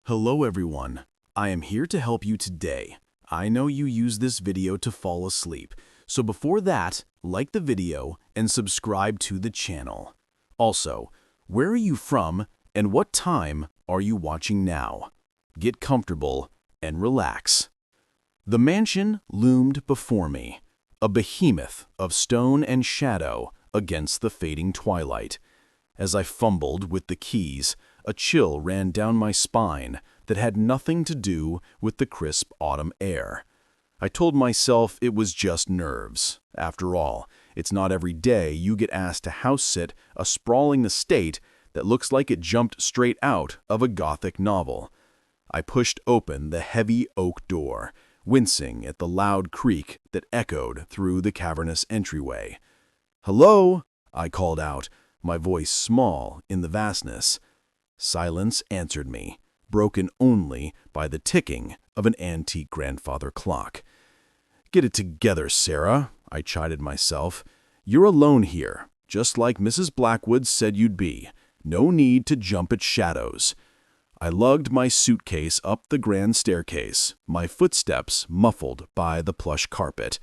Hello everyone, I am here to help you today. I know you use this video to fall asleep, so before that, like the video and subscribe to the channel. Also, where are you from and what time are you watching now? Get comfortable and relax. The mansion loomed before me, a behemoth of stone and shadow against the fading twilight. As I fumbled with the keys, a chill ran down my spine that had nothing to do with the crisp autumn air. I told myself it was just nerves. After all, it's not every day you get asked to house-sit a sprawling estate that looks like it jumped straight out of a Gothic novel. I pushed open the heavy oak door, wincing at the loud creak that echoed through the cavernous entryway. "Hello?" I called out, my voice small in the vastness. Silence answered me, broken only by the ticking of an antique grandfather clock. "Get it together, Sarah," I chided myself. "You're alone here, just like Mrs. Blackwood said you'd be. No need to jump at shadows." I lugged my suitcase up the grand staircase, my footsteps muffled by the plush carpet.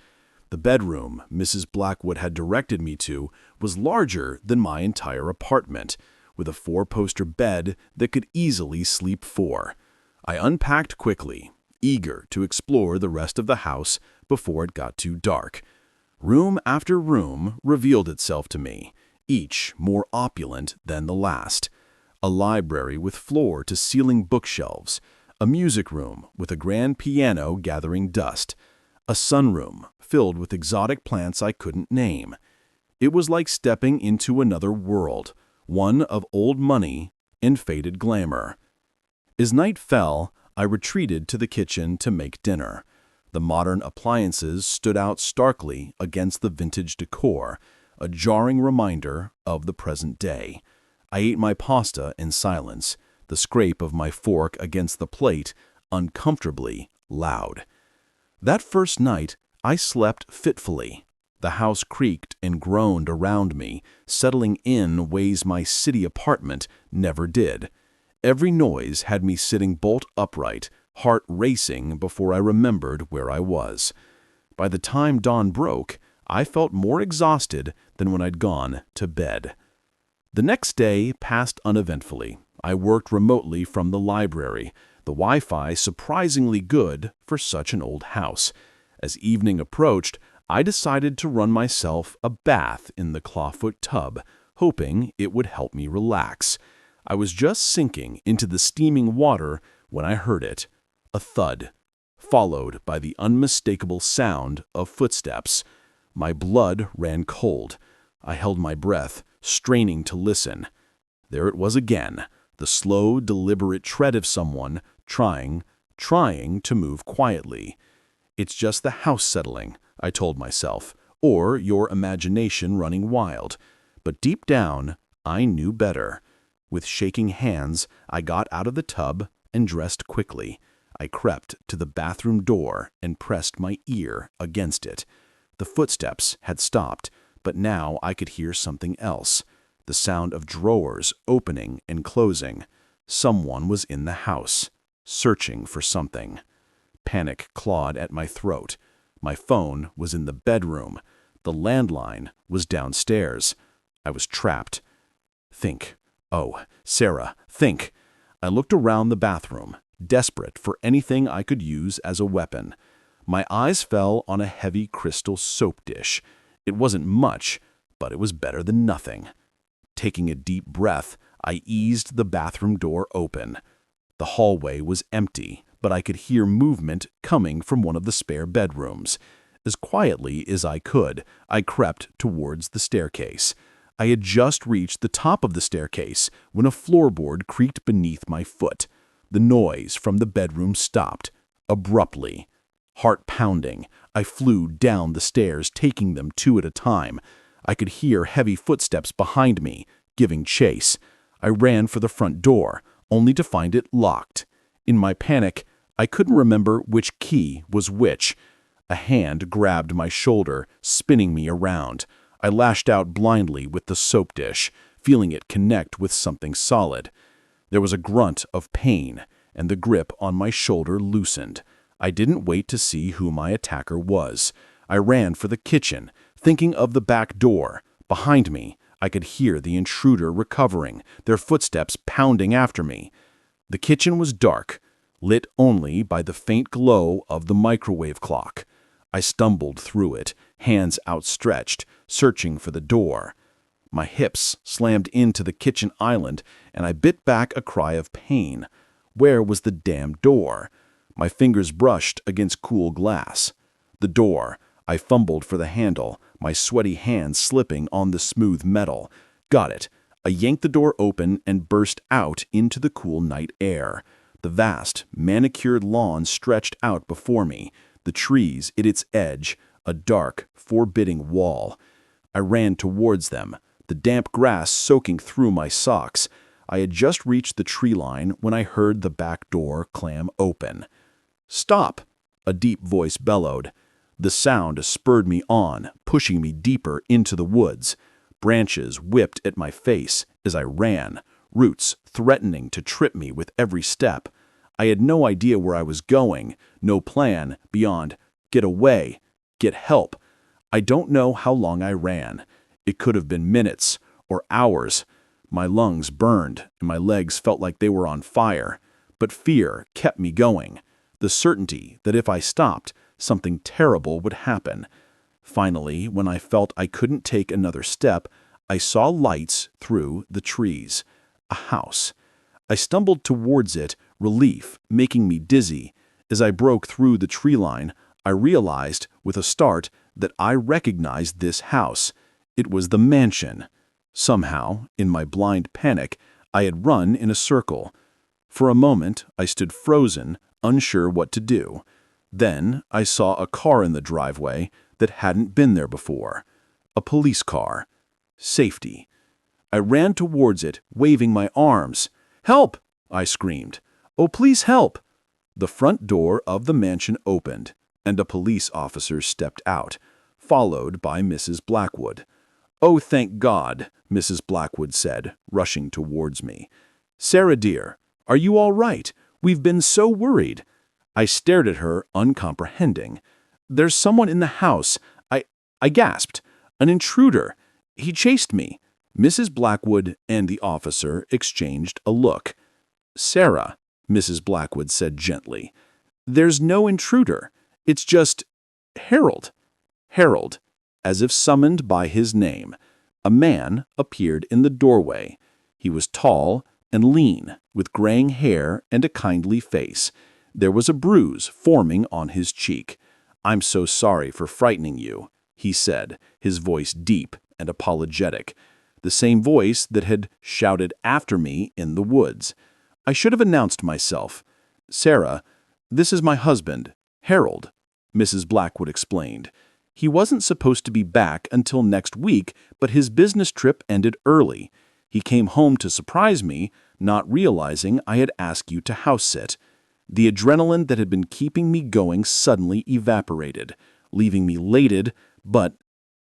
The bedroom Mrs. Blackwood had directed me to was larger than my entire apartment, with a four-poster bed that could easily sleep four. I unpacked quickly, eager to explore the rest of the house before it got too dark. Room after room revealed itself to me, each more opulent than the last. A library with floor-to-ceiling bookshelves, a music room with a grand piano gathering dust, a sunroom filled with exotic plants I couldn't name. It was like stepping into another world, one of old money and faded glamour. As night fell, I retreated to the kitchen to make dinner. The modern appliances stood out starkly against the vintage decor, a jarring reminder of the present day. I ate my pasta in silence, the scrape of my fork against the plate uncomfortably loud. That first night, I slept fitfully. The house creaked and groaned around me, settling in ways my city apartment never did. Every noise had me sitting bolt upright, heart racing before I remembered where I was. By the time dawn broke, I felt more exhausted than when I'd gone to bed. The next day passed uneventfully. I worked remotely from the library, the Wi-Fi surprisingly good for such an old house. As evening approached, I decided to run myself a bath in the clawfoot tub, hoping it would help me relax. I was just sinking into the steaming water when I heard it, a thud, followed by the unmistakable sound of footsteps. My blood ran cold. I held my breath, straining to listen. There it was again, the slow, deliberate tread of someone trying to move quietly. "It's just the house settling," I told myself, "or your imagination running wild." But deep down, I knew better. With shaking hands, I got out of the tub and dressed quickly. I crept to the bathroom door and pressed my ear against it. The footsteps had stopped, but now I could hear something else. The sound of drawers opening and closing. Someone was in the house, searching for something. Panic clawed at my throat. My phone was in the bedroom. The landline was downstairs. I was trapped. Think. Oh, Sarah, think. I looked around the bathroom, desperate for anything I could use as a weapon. My eyes fell on a heavy crystal soap dish. It wasn't much, but it was better than nothing. Taking a deep breath, I eased the bathroom door open. The hallway was empty, but I could hear movement coming from one of the spare bedrooms. As quietly as I could, I crept towards the staircase. I had just reached the top of the staircase when a floorboard creaked beneath my foot. The noise from the bedroom stopped, abruptly. Heart pounding, I flew down the stairs, taking them two at a time. I could hear heavy footsteps behind me, giving chase. I ran for the front door, only to find it locked. In my panic, I couldn't remember which key was which. A hand grabbed my shoulder, spinning me around. I lashed out blindly with the soap dish, feeling it connect with something solid. There was a grunt of pain, and the grip on my shoulder loosened. I didn't wait to see who my attacker was. I ran for the kitchen, thinking of the back door. Behind me, I could hear the intruder recovering, their footsteps pounding after me. The kitchen was dark, lit only by the faint glow of the microwave clock. I stumbled through it, hands outstretched, searching for the door. My hips slammed into the kitchen island, and I bit back a cry of pain. Where was the damn door? My fingers brushed against cool glass. The door. I fumbled for the handle, my sweaty hands slipping on the smooth metal. Got it. I yanked the door open and burst out into the cool night air. The vast, manicured lawn stretched out before me, the trees at its edge, a dark, forbidding wall. I ran towards them, the damp grass soaking through my socks. I had just reached the tree line when I heard the back door clam open. "Stop!" a deep voice bellowed. The sound spurred me on, pushing me deeper into the woods. Branches whipped at my face as I ran, roots threatening to trip me with every step. I had no idea where I was going, no plan beyond get away, get help. I don't know how long I ran. It could have been minutes or hours. My lungs burned and my legs felt like they were on fire. But fear kept me going, the certainty that if I stopped, something terrible would happen. Finally, when I felt I couldn't take another step, I saw lights through the trees. A house. I stumbled towards it, relief making me dizzy. As I broke through the tree line, I realized, with a start, that I recognized this house. It was the mansion. Somehow, in my blind panic, I had run in a circle. For a moment, I stood frozen, unsure what to do. Then I saw a car in the driveway that hadn't been there before. A police car. Safety. I ran towards it, waving my arms. "Help!" I screamed. "Oh, please help!" The front door of the mansion opened, and a police officer stepped out, followed by Mrs. Blackwood. "Oh, thank God," Mrs. Blackwood said, rushing towards me. "Sarah, dear, are you all right? We've been so worried." I stared at her, uncomprehending. "There's someone in the house," I gasped. "An intruder. He chased me." Mrs. Blackwood and the officer exchanged a look. "Sarah," Mrs. Blackwood said gently, "there's no intruder. It's just Harold." Harold, as if summoned by his name. A man appeared in the doorway. He was tall and lean, with graying hair and a kindly face. There was a bruise forming on his cheek. "I'm so sorry for frightening you," he said, his voice deep and apologetic, the same voice that had shouted after me in the woods. I should have announced myself. "Sarah, this is my husband, Harold," Mrs. Blackwood explained. "He wasn't supposed to be back until next week, but his business trip ended early. He came home to surprise me, not realizing I had asked you to house sit. The adrenaline that had been keeping me going suddenly evaporated, leaving me elated, but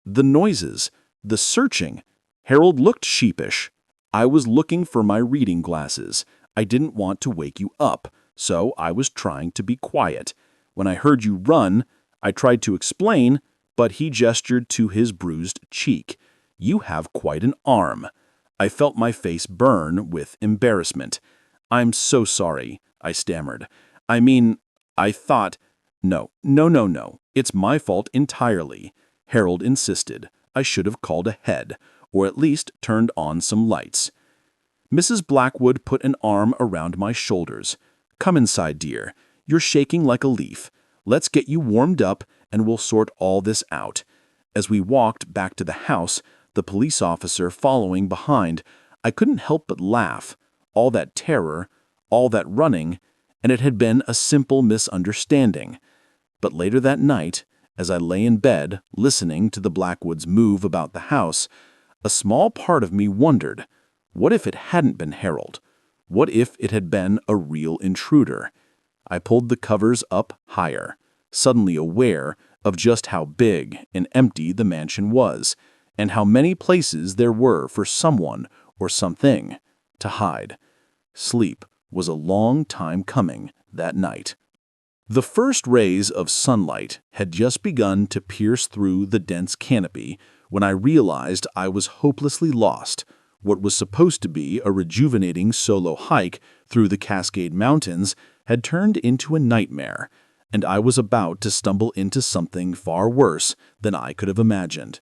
the noises, the searching. Harold looked sheepish. I was looking for my reading glasses. I didn't want to wake you up, so I was trying to be quiet. When I heard you run, I tried to explain, but he gestured to his bruised cheek. You have quite an arm." I felt my face burn with embarrassment. "I'm so sorry," I stammered. I thought—" No. It's my fault entirely," Harold insisted. "I should have called ahead, or at least turned on some lights." Mrs. Blackwood put an arm around my shoulders. "Come inside, dear. You're shaking like a leaf. Let's get you warmed up, and we'll sort all this out." As we walked back to the house, the police officer following behind, I couldn't help but laugh. All that terror, all that running, and it had been a simple misunderstanding. But later that night, as I lay in bed listening to the Blackwoods move about the house, a small part of me wondered, what if it hadn't been Harold? What if it had been a real intruder? I pulled the covers up higher, suddenly aware of just how big and empty the mansion was, and how many places there were for someone or something to hide. Sleep was a long time coming that night. The first rays of sunlight had just begun to pierce through the dense canopy when I realized I was hopelessly lost. What was supposed to be a rejuvenating solo hike through the Cascade Mountains had turned into a nightmare, and I was about to stumble into something far worse than I could have imagined.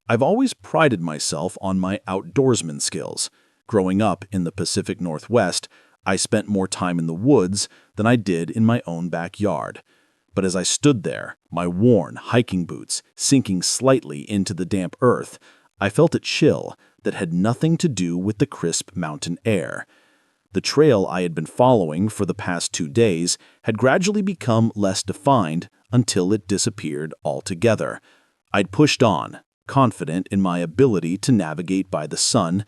I've always prided myself on my outdoorsman skills. Growing up in the Pacific Northwest, I spent more time in the woods than I did in my own backyard. But as I stood there, my worn hiking boots sinking slightly into the damp earth, I felt a chill that had nothing to do with the crisp mountain air. The trail I had been following for the past 2 days had gradually become less defined until it disappeared altogether. I'd pushed on, confident in my ability to navigate by the sun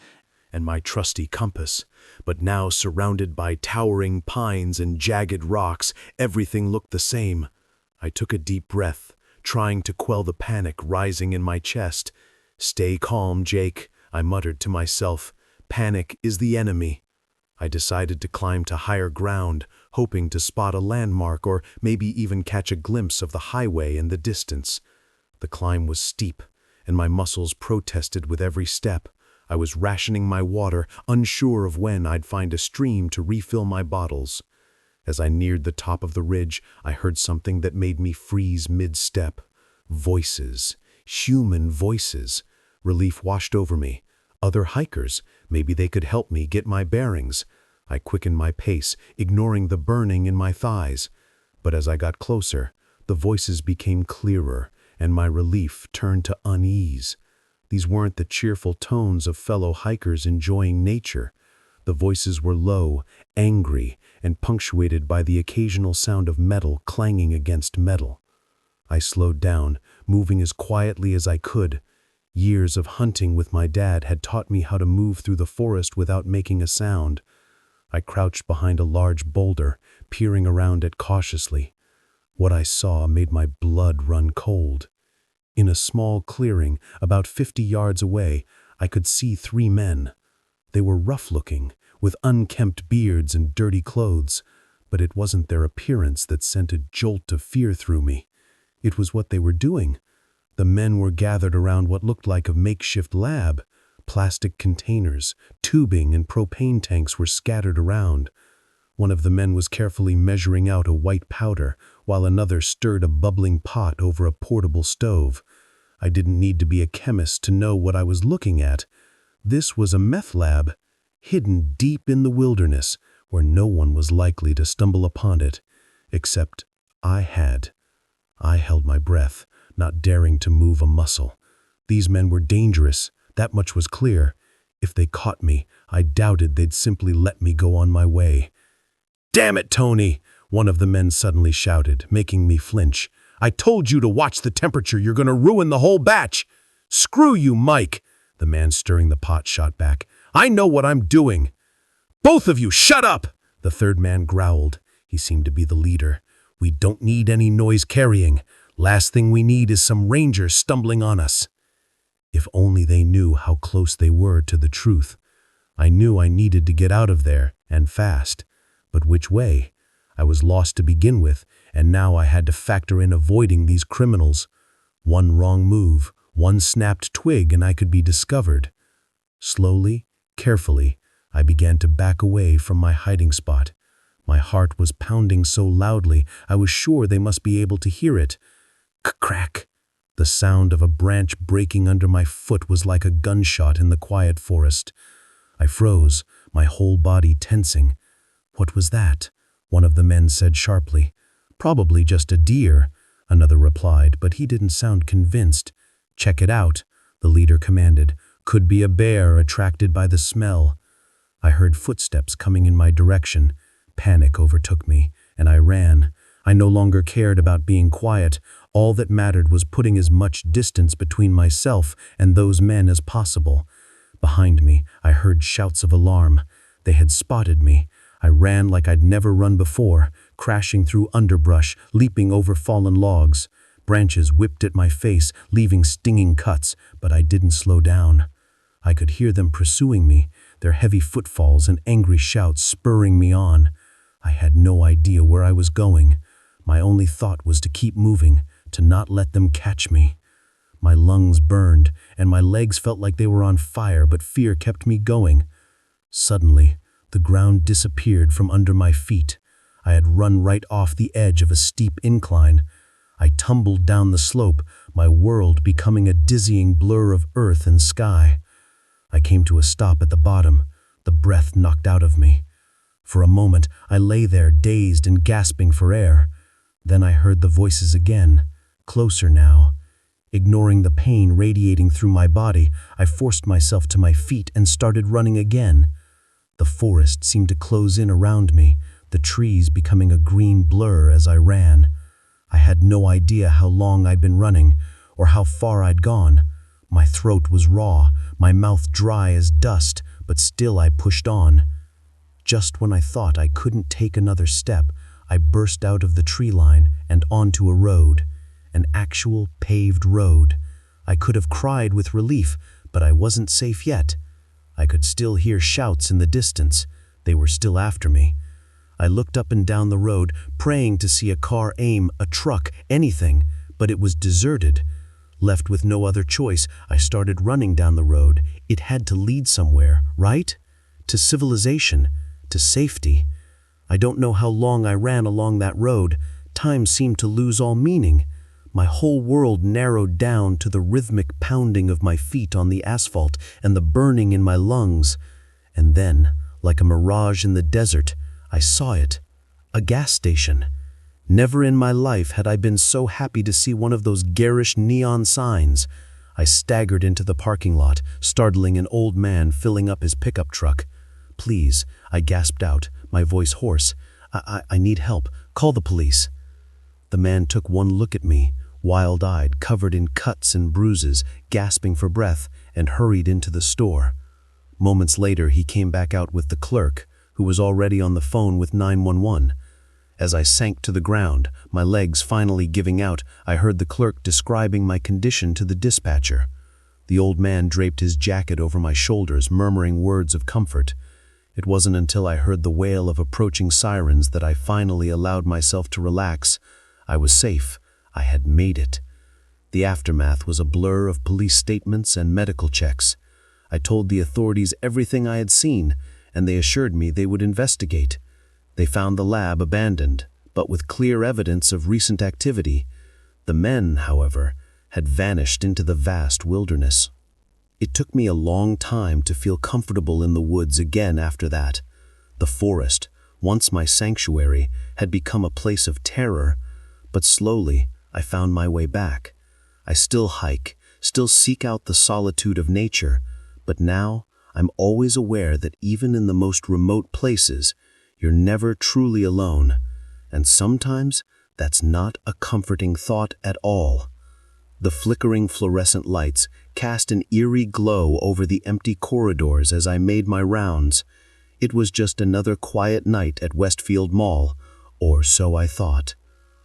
and my trusty compass, but now surrounded by towering pines and jagged rocks, everything looked the same. I took a deep breath, trying to quell the panic rising in my chest. "Stay calm, Jake," I muttered to myself. "Panic is the enemy." I decided to climb to higher ground, hoping to spot a landmark or maybe even catch a glimpse of the highway in the distance. The climb was steep, and my muscles protested with every step. I was rationing my water, unsure of when I'd find a stream to refill my bottles. As I neared the top of the ridge, I heard something that made me freeze mid-step. Voices. Human voices. Relief washed over me. Other hikers. Maybe they could help me get my bearings. I quickened my pace, ignoring the burning in my thighs. But as I got closer, the voices became clearer, and my relief turned to unease. These weren't the cheerful tones of fellow hikers enjoying nature. The voices were low, angry, and punctuated by the occasional sound of metal clanging against metal. I slowed down, moving as quietly as I could. Years of hunting with my dad had taught me how to move through the forest without making a sound. I crouched behind a large boulder, peering around it cautiously. What I saw made my blood run cold. In a small clearing, about 50 yards away, I could see 3 men. They were rough-looking, with unkempt beards and dirty clothes, but it wasn't their appearance that sent a jolt of fear through me. It was what they were doing. The men were gathered around what looked like a makeshift lab. Plastic containers, tubing, and propane tanks were scattered around. One of the men was carefully measuring out a white powder, while another stirred a bubbling pot over a portable stove. I didn't need to be a chemist to know what I was looking at. This was a meth lab, hidden deep in the wilderness, where no one was likely to stumble upon it, except I had. I held my breath, not daring to move a muscle. These men were dangerous, that much was clear. If they caught me, I doubted they'd simply let me go on my way. "Damn it, Tony!" one of the men suddenly shouted, making me flinch. "I told you to watch the temperature, you're gonna ruin the whole batch!" "Screw you, Mike!" the man stirring the pot shot back. "I know what I'm doing!" "Both of you, shut up!" the third man growled. He seemed to be the leader. "We don't need any noise carrying. Last thing we need is some rangers stumbling on us." If only they knew how close they were to the truth. I knew I needed to get out of there, and fast. But which way? I was lost to begin with, and now I had to factor in avoiding these criminals. One wrong move, one snapped twig, and I could be discovered. Slowly, carefully, I began to back away from my hiding spot. My heart was pounding so loudly, I was sure they must be able to hear it. Crack! The sound of a branch breaking under my foot was like a gunshot in the quiet forest. I froze, my whole body tensing. "What was that?" one of the men said sharply. "Probably just a deer," another replied, but he didn't sound convinced. "Check it out," the leader commanded. "Could be a bear attracted by the smell." I heard footsteps coming in my direction. Panic overtook me, and I ran. I no longer cared about being quiet. All that mattered was putting as much distance between myself and those men as possible. Behind me, I heard shouts of alarm. They had spotted me. I ran like I'd never run before, crashing through underbrush, leaping over fallen logs. Branches whipped at my face, leaving stinging cuts, but I didn't slow down. I could hear them pursuing me. their heavy footfalls and angry shouts spurring me on. I had no idea where I was going. My only thought was to keep moving, to not let them catch me. My lungs burned, and my legs felt like they were on fire, but fear kept me going. Suddenly, the ground disappeared from under my feet. I had run right off the edge of a steep incline. I tumbled down the slope, my world becoming a dizzying blur of earth and sky. I came to a stop at the bottom, the breath knocked out of me. For a moment, I lay there, dazed and gasping for air. Then I heard the voices again, closer now. Ignoring the pain radiating through my body, I forced myself to my feet and started running again. The forest seemed to close in around me, the trees becoming a green blur as I ran. I had no idea how long I'd been running, or how far I'd gone. My throat was raw, my mouth dry as dust, but still I pushed on. Just when I thought I couldn't take another step, I burst out of the tree line and onto a road. An actual paved road. I could have cried with relief, but I wasn't safe yet. I could still hear shouts in the distance. They were still after me. I looked up and down the road, praying to see a car aim, a truck, anything, but it was deserted. Left with no other choice, I started running down the road. It had to lead somewhere, right? To civilization, to safety. I don't know how long I ran along that road. Time seemed to lose all meaning. My whole world narrowed down to the rhythmic pounding of my feet on the asphalt and the burning in my lungs. And then, like a mirage in the desert, I saw it. A gas station. Never in my life had I been so happy to see one of those garish neon signs. I staggered into the parking lot, startling an old man filling up his pickup truck. "Please," I gasped out, my voice hoarse. I need help. Call the police." The man took one look at me, wild-eyed, covered in cuts and bruises, gasping for breath, and hurried into the store. Moments later, he came back out with the clerk, who was already on the phone with 911. As I sank to the ground, my legs finally giving out, I heard the clerk describing my condition to the dispatcher. The old man draped his jacket over my shoulders, murmuring words of comfort. It wasn't until I heard the wail of approaching sirens that I finally allowed myself to relax. I was safe. I had made it. The aftermath was a blur of police statements and medical checks. I told the authorities everything I had seen, and they assured me they would investigate. They found the lab abandoned, but with clear evidence of recent activity. The men, however, had vanished into the vast wilderness. It took me a long time to feel comfortable in the woods again after that. The forest, once my sanctuary, had become a place of terror, but slowly I found my way back. I still hike, still seek out the solitude of nature, but now I'm always aware that even in the most remote places, you're never truly alone, and sometimes that's not a comforting thought at all. The flickering fluorescent lights cast an eerie glow over the empty corridors as I made my rounds. It was just another quiet night at Westfield Mall, or so I thought.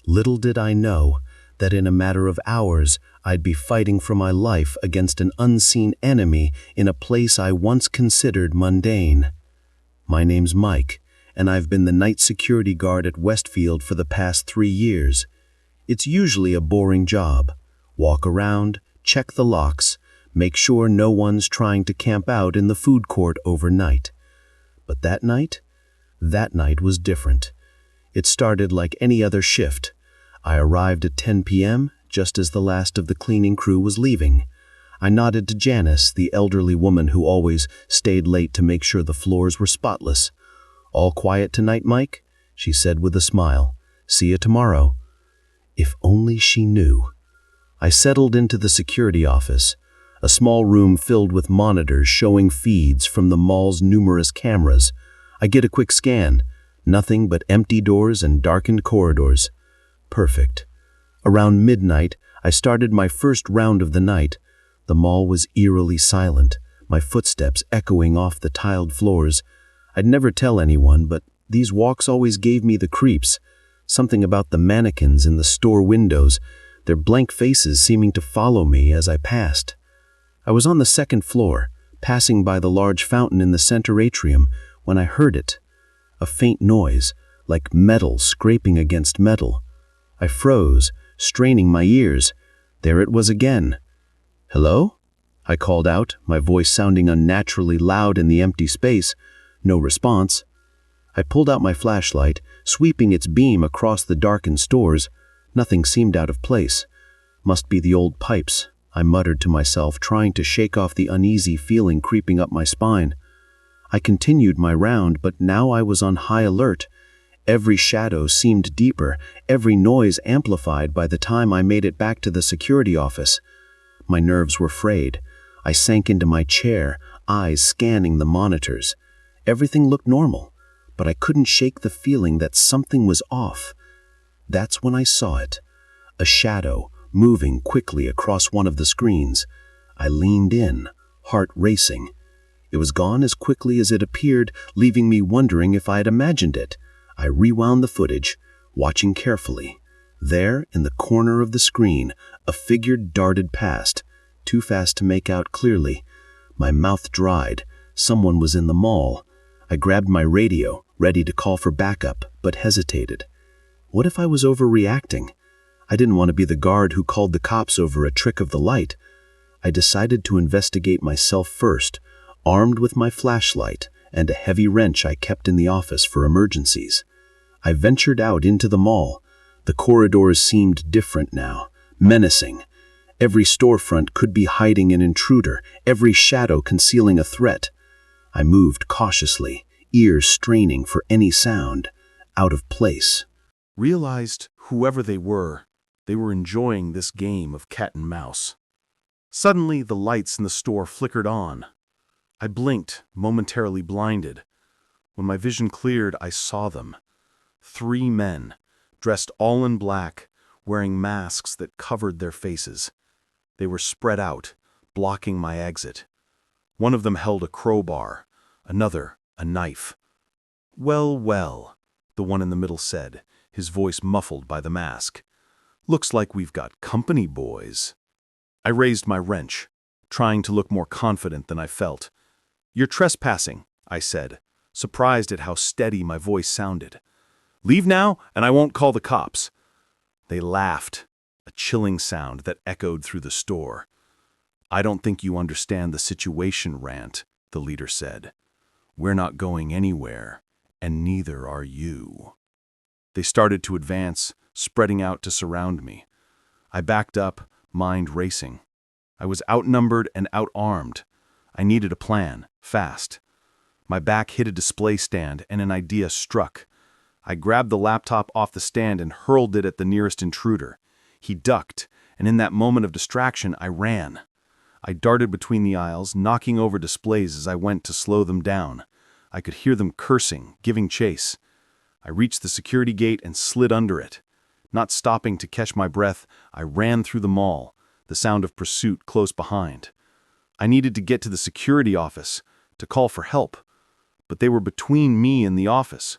Little did I know that in a matter of hours I'd be fighting for my life against an unseen enemy in a place I once considered mundane. My name's Mike, and I've been the night security guard at Westfield for the past 3 years. It's usually a boring job. Walk around, check the locks, make sure no one's trying to camp out in the food court overnight. But that night was different. It started like any other shift. I arrived at 10 p.m., just as the last of the cleaning crew was leaving. I nodded to Janice, the elderly woman who always stayed late to make sure the floors were spotless. "All quiet tonight, Mike?" she said with a smile. "See you tomorrow." If only she knew. I settled into the security office, a small room filled with monitors showing feeds from the mall's numerous cameras. I get a quick scan. Nothing but empty doors and darkened corridors. Perfect. Around midnight, I started my first round of the night. The mall was eerily silent, my footsteps echoing off the tiled floors. I'd never tell anyone, but these walks always gave me the creeps. Something about the mannequins in the store windows, their blank faces seeming to follow me as I passed. I was on the second floor, passing by the large fountain in the center atrium, when I heard it. A faint noise, like metal scraping against metal. I froze, straining my ears. There it was again. "Hello?" I called out, my voice sounding unnaturally loud in the empty space. No response. I pulled out my flashlight, sweeping its beam across the darkened stores. Nothing seemed out of place. "Must be the old pipes," I muttered to myself, trying to shake off the uneasy feeling creeping up my spine. I continued my round, but now I was on high alert. Every shadow seemed deeper, every noise amplified by the time I made it back to the security office. My nerves were frayed. I sank into my chair, eyes scanning the monitors. Everything looked normal, but I couldn't shake the feeling that something was off. That's when I saw it. A shadow, moving quickly across one of the screens. I leaned in, heart racing. It was gone as quickly as it appeared, leaving me wondering if I had imagined it. I rewound the footage, watching carefully. There, in the corner of the screen, a figure darted past, too fast to make out clearly. My mouth dried. Someone was in the mall. I grabbed my radio, ready to call for backup, but hesitated. What if I was overreacting? I didn't want to be the guard who called the cops over a trick of the light. I decided to investigate myself first, armed with my flashlight and a heavy wrench I kept in the office for emergencies. I ventured out into the mall. The corridors seemed different now, menacing. Every storefront could be hiding an intruder, every shadow concealing a threat. I moved cautiously, ears straining for any sound, out of place. Realized whoever they were enjoying this game of cat and mouse. Suddenly, the lights in the store flickered on. I blinked, momentarily blinded. When my vision cleared, I saw them. 3 men, dressed all in black, wearing masks that covered their faces. They were spread out, blocking my exit. One of them held a crowbar, another a knife. "Well, well," the one in the middle said, his voice muffled by the mask. "Looks like we've got company, boys." I raised my wrench, trying to look more confident than I felt. "You're trespassing," I said, surprised at how steady my voice sounded. "Leave now, and I won't call the cops." They laughed, a chilling sound that echoed through the store. "I don't think you understand the situation, Rant," the leader said. "We're not going anywhere, and neither are you." They started to advance, spreading out to surround me. I backed up, mind racing. I was outnumbered and outarmed. I needed a plan, fast. My back hit a display stand, and an idea struck. I grabbed the laptop off the stand and hurled it at the nearest intruder. He ducked, and in that moment of distraction, I ran. I darted between the aisles, knocking over displays as I went to slow them down. I could hear them cursing, giving chase. I reached the security gate and slid under it. Not stopping to catch my breath, I ran through the mall, the sound of pursuit close behind. I needed to get to the security office, to call for help, but they were between me and the office.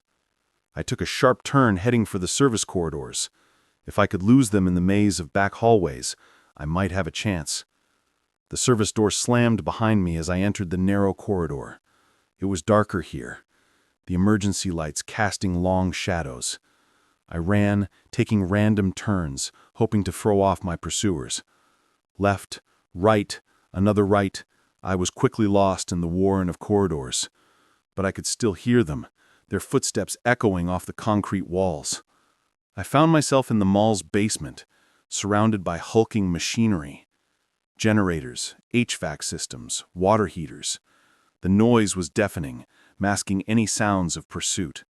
I took a sharp turn heading for the service corridors. If I could lose them in the maze of back hallways, I might have a chance. The service door slammed behind me as I entered the narrow corridor. It was darker here, the emergency lights casting long shadows. I ran, taking random turns, hoping to throw off my pursuers. Left, right, another right. I was quickly lost in the warren of corridors. But I could still hear them, their footsteps echoing off the concrete walls. I found myself in the mall's basement, surrounded by hulking machinery. Generators, HVAC systems, water heaters. The noise was deafening, masking any sounds of pursuit.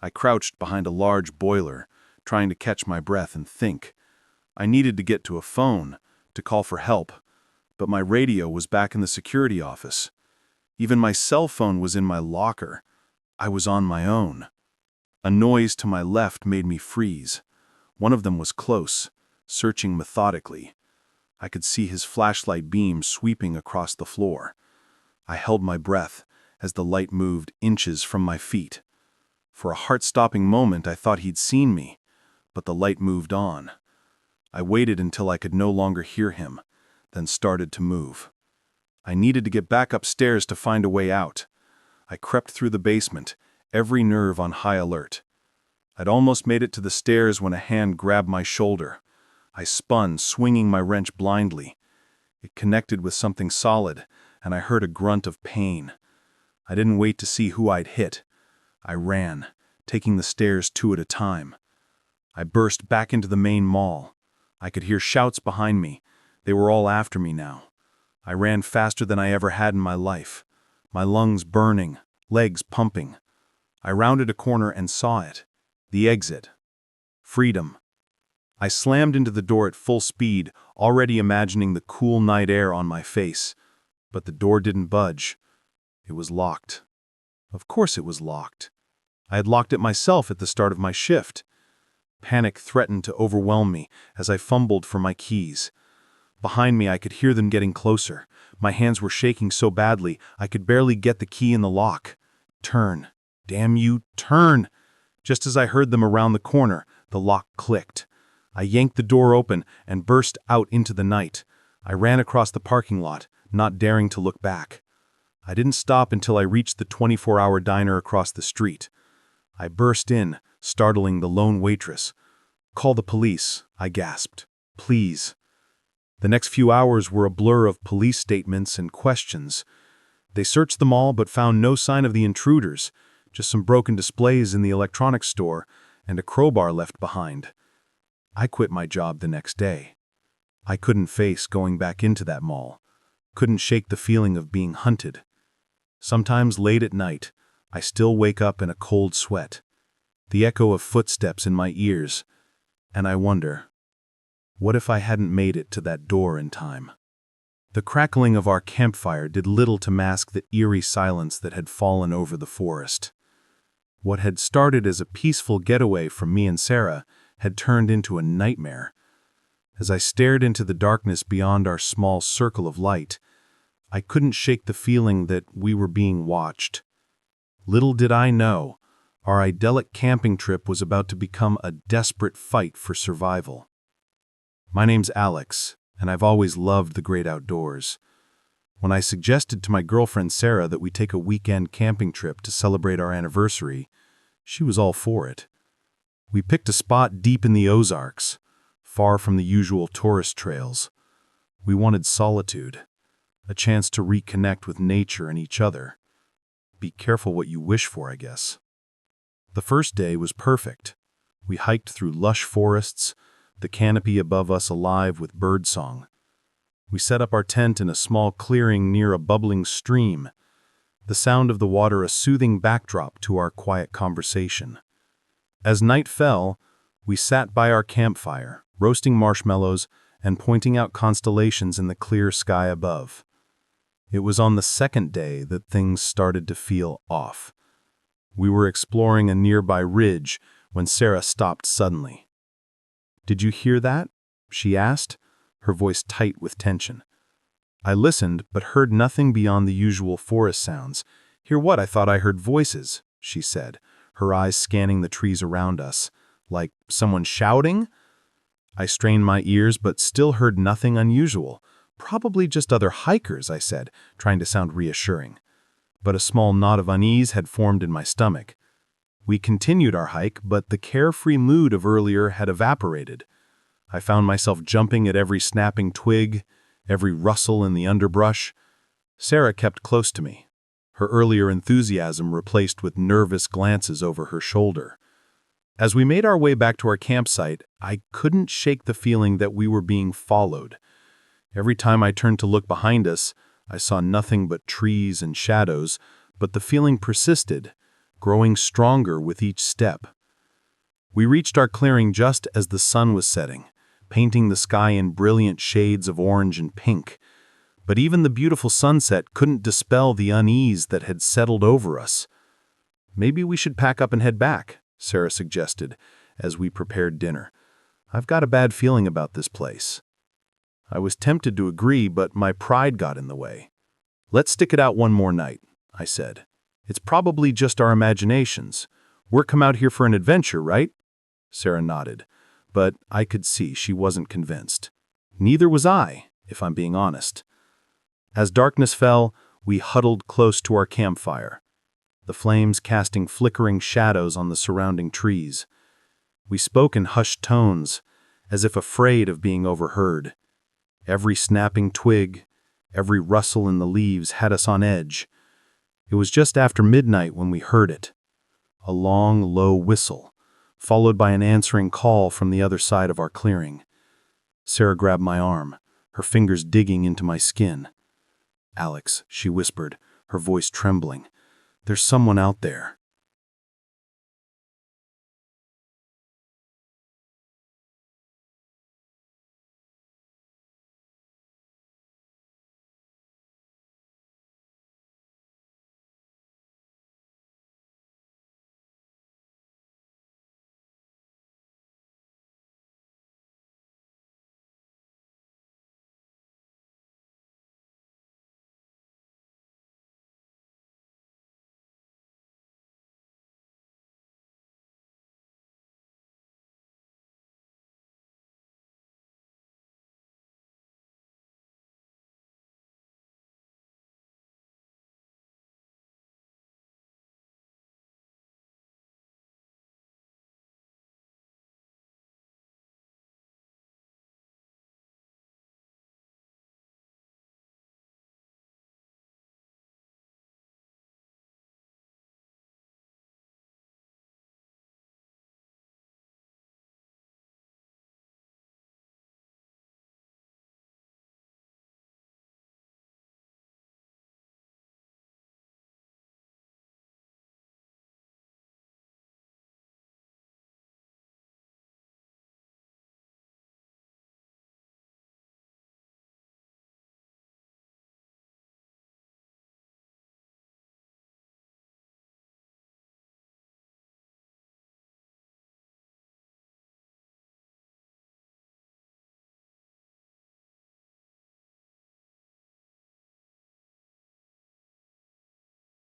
I crouched behind a large boiler, trying to catch my breath and think. I needed to get to a phone, to call for help, but my radio was back in the security office. Even my cell phone was in my locker. I was on my own. A noise to my left made me freeze. One of them was close, searching methodically. I could see his flashlight beam sweeping across the floor. I held my breath as the light moved inches from my feet. For a heart-stopping moment, I thought he'd seen me, but the light moved on. I waited until I could no longer hear him, then started to move. I needed to get back upstairs to find a way out. I crept through the basement, every nerve on high alert. I'd almost made it to the stairs when a hand grabbed my shoulder. I spun, swinging my wrench blindly. It connected with something solid, and I heard a grunt of pain. I didn't wait to see who I'd hit. I ran, taking the stairs 2 at a time. I burst back into the main mall. I could hear shouts behind me. They were all after me now. I ran faster than I ever had in my life, my lungs burning, legs pumping. I rounded a corner and saw it. The exit. Freedom. I slammed into the door at full speed, already imagining the cool night air on my face. But the door didn't budge. It was locked. Of course it was locked. I had locked it myself at the start of my shift. Panic threatened to overwhelm me as I fumbled for my keys. Behind me, I could hear them getting closer. My hands were shaking so badly, I could barely get the key in the lock. Turn. Damn you, turn! Just as I heard them around the corner, the lock clicked. I yanked the door open and burst out into the night. I ran across the parking lot, not daring to look back. I didn't stop until I reached the 24-hour diner across the street. I burst in, startling the lone waitress. "Call the police," I gasped. "Please." The next few hours were a blur of police statements and questions. They searched them all but found no sign of the intruders, just some broken displays in the electronics store and a crowbar left behind. I quit my job the next day. I couldn't face going back into that mall, couldn't shake the feeling of being hunted. Sometimes late at night, I still wake up in a cold sweat, the echo of footsteps in my ears, and I wonder, what if I hadn't made it to that door in time? The crackling of our campfire did little to mask the eerie silence that had fallen over the forest. What had started as a peaceful getaway from me and Sarah had turned into a nightmare. As I stared into the darkness beyond our small circle of light, I couldn't shake the feeling that we were being watched. Little did I know, our idyllic camping trip was about to become a desperate fight for survival. My name's Alex, and I've always loved the great outdoors. When I suggested to my girlfriend Sarah that we take a weekend camping trip to celebrate our anniversary, she was all for it. We picked a spot deep in the Ozarks, far from the usual tourist trails. We wanted solitude, a chance to reconnect with nature and each other. Be careful what you wish for, I guess. The first day was perfect. We hiked through lush forests, the canopy above us alive with birdsong. We set up our tent in a small clearing near a bubbling stream, the sound of the water a soothing backdrop to our quiet conversation. As night fell, we sat by our campfire, roasting marshmallows and pointing out constellations in the clear sky above. It was on the second day that things started to feel off. We were exploring a nearby ridge when Sarah stopped suddenly. "Did you hear that?" she asked, her voice tight with tension. I listened, but heard nothing beyond the usual forest sounds. "Hear what? I thought I heard voices," she said, her eyes scanning the trees around us. "Like someone shouting?" I strained my ears, but still heard nothing unusual. "Probably just other hikers," I said, trying to sound reassuring. But a small knot of unease had formed in my stomach. We continued our hike, but the carefree mood of earlier had evaporated. I found myself jumping at every snapping twig, every rustle in the underbrush. Sarah kept close to me, her earlier enthusiasm replaced with nervous glances over her shoulder. As we made our way back to our campsite, I couldn't shake the feeling that we were being followed. Every time I turned to look behind us, I saw nothing but trees and shadows, but the feeling persisted, growing stronger with each step. We reached our clearing just as the sun was setting, painting the sky in brilliant shades of orange and pink. But even the beautiful sunset couldn't dispel the unease that had settled over us. "Maybe we should pack up and head back," Sarah suggested, as we prepared dinner. "I've got a bad feeling about this place." I was tempted to agree, but my pride got in the way. "Let's stick it out one more night," I said. "It's probably just our imaginations. We're come out here for an adventure, right?" Sarah nodded, but I could see she wasn't convinced. Neither was I, if I'm being honest. As darkness fell, we huddled close to our campfire, the flames casting flickering shadows on the surrounding trees. We spoke in hushed tones, as if afraid of being overheard. Every snapping twig, every rustle in the leaves had us on edge. It was just after midnight when we heard it. A long, low whistle, followed by an answering call from the other side of our clearing. Sarah grabbed my arm, her fingers digging into my skin. "Alex," she whispered, her voice trembling. "There's someone out there."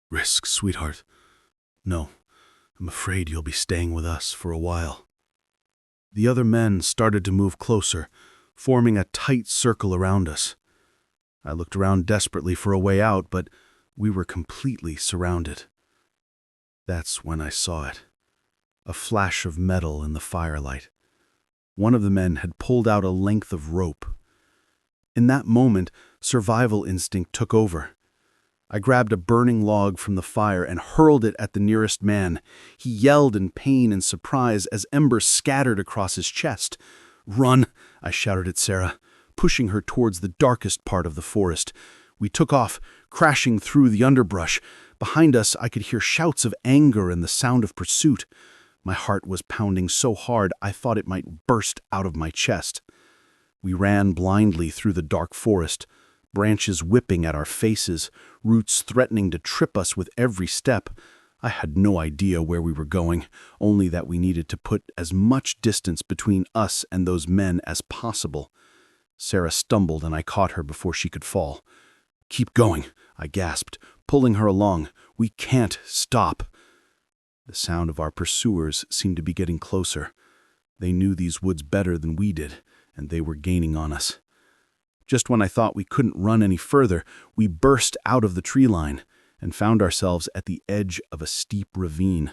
"Risk, sweetheart. No, I'm afraid you'll be staying with us for a while." The other men started to move closer, forming a tight circle around us. I looked around desperately for a way out, but we were completely surrounded. That's when I saw it. A flash of metal in the firelight. One of the men had pulled out a length of rope. In that moment, survival instinct took over. I grabbed a burning log from the fire and hurled it at the nearest man. He yelled in pain and surprise as embers scattered across his chest. "Run!" I shouted at Sarah, pushing her towards the darkest part of the forest. We took off, crashing through the underbrush. Behind us, I could hear shouts of anger and the sound of pursuit. My heart was pounding so hard I thought it might burst out of my chest. We ran blindly through the dark forest, branches whipping at our faces, roots threatening to trip us with every step. I had no idea where we were going, only that we needed to put as much distance between us and those men as possible. Sarah stumbled and I caught her before she could fall. "Keep going," I gasped, pulling her along. "We can't stop." The sound of our pursuers seemed to be getting closer. They knew these woods better than we did, and they were gaining on us. Just when I thought we couldn't run any further, we burst out of the tree line and found ourselves at the edge of a steep ravine.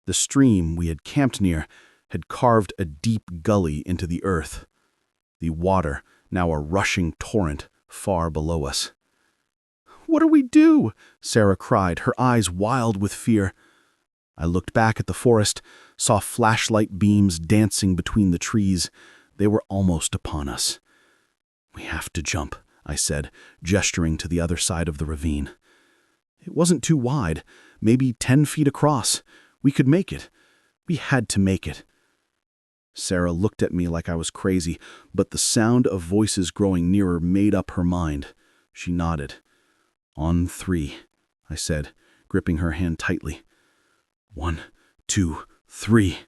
The stream we had camped near had carved a deep gully into the earth, the water now a rushing torrent far below us. "What do we do?" Sarah cried, her eyes wild with fear. I looked back at the forest, saw flashlight beams dancing between the trees. They were almost upon us. "We have to jump," I said, gesturing to the other side of the ravine. It wasn't too wide, maybe 10 feet across. We could make it. We had to make it. Sarah looked at me like I was crazy, but the sound of voices growing nearer made up her mind. She nodded. "On 3, I said, gripping her hand tightly. 1, 2, 3.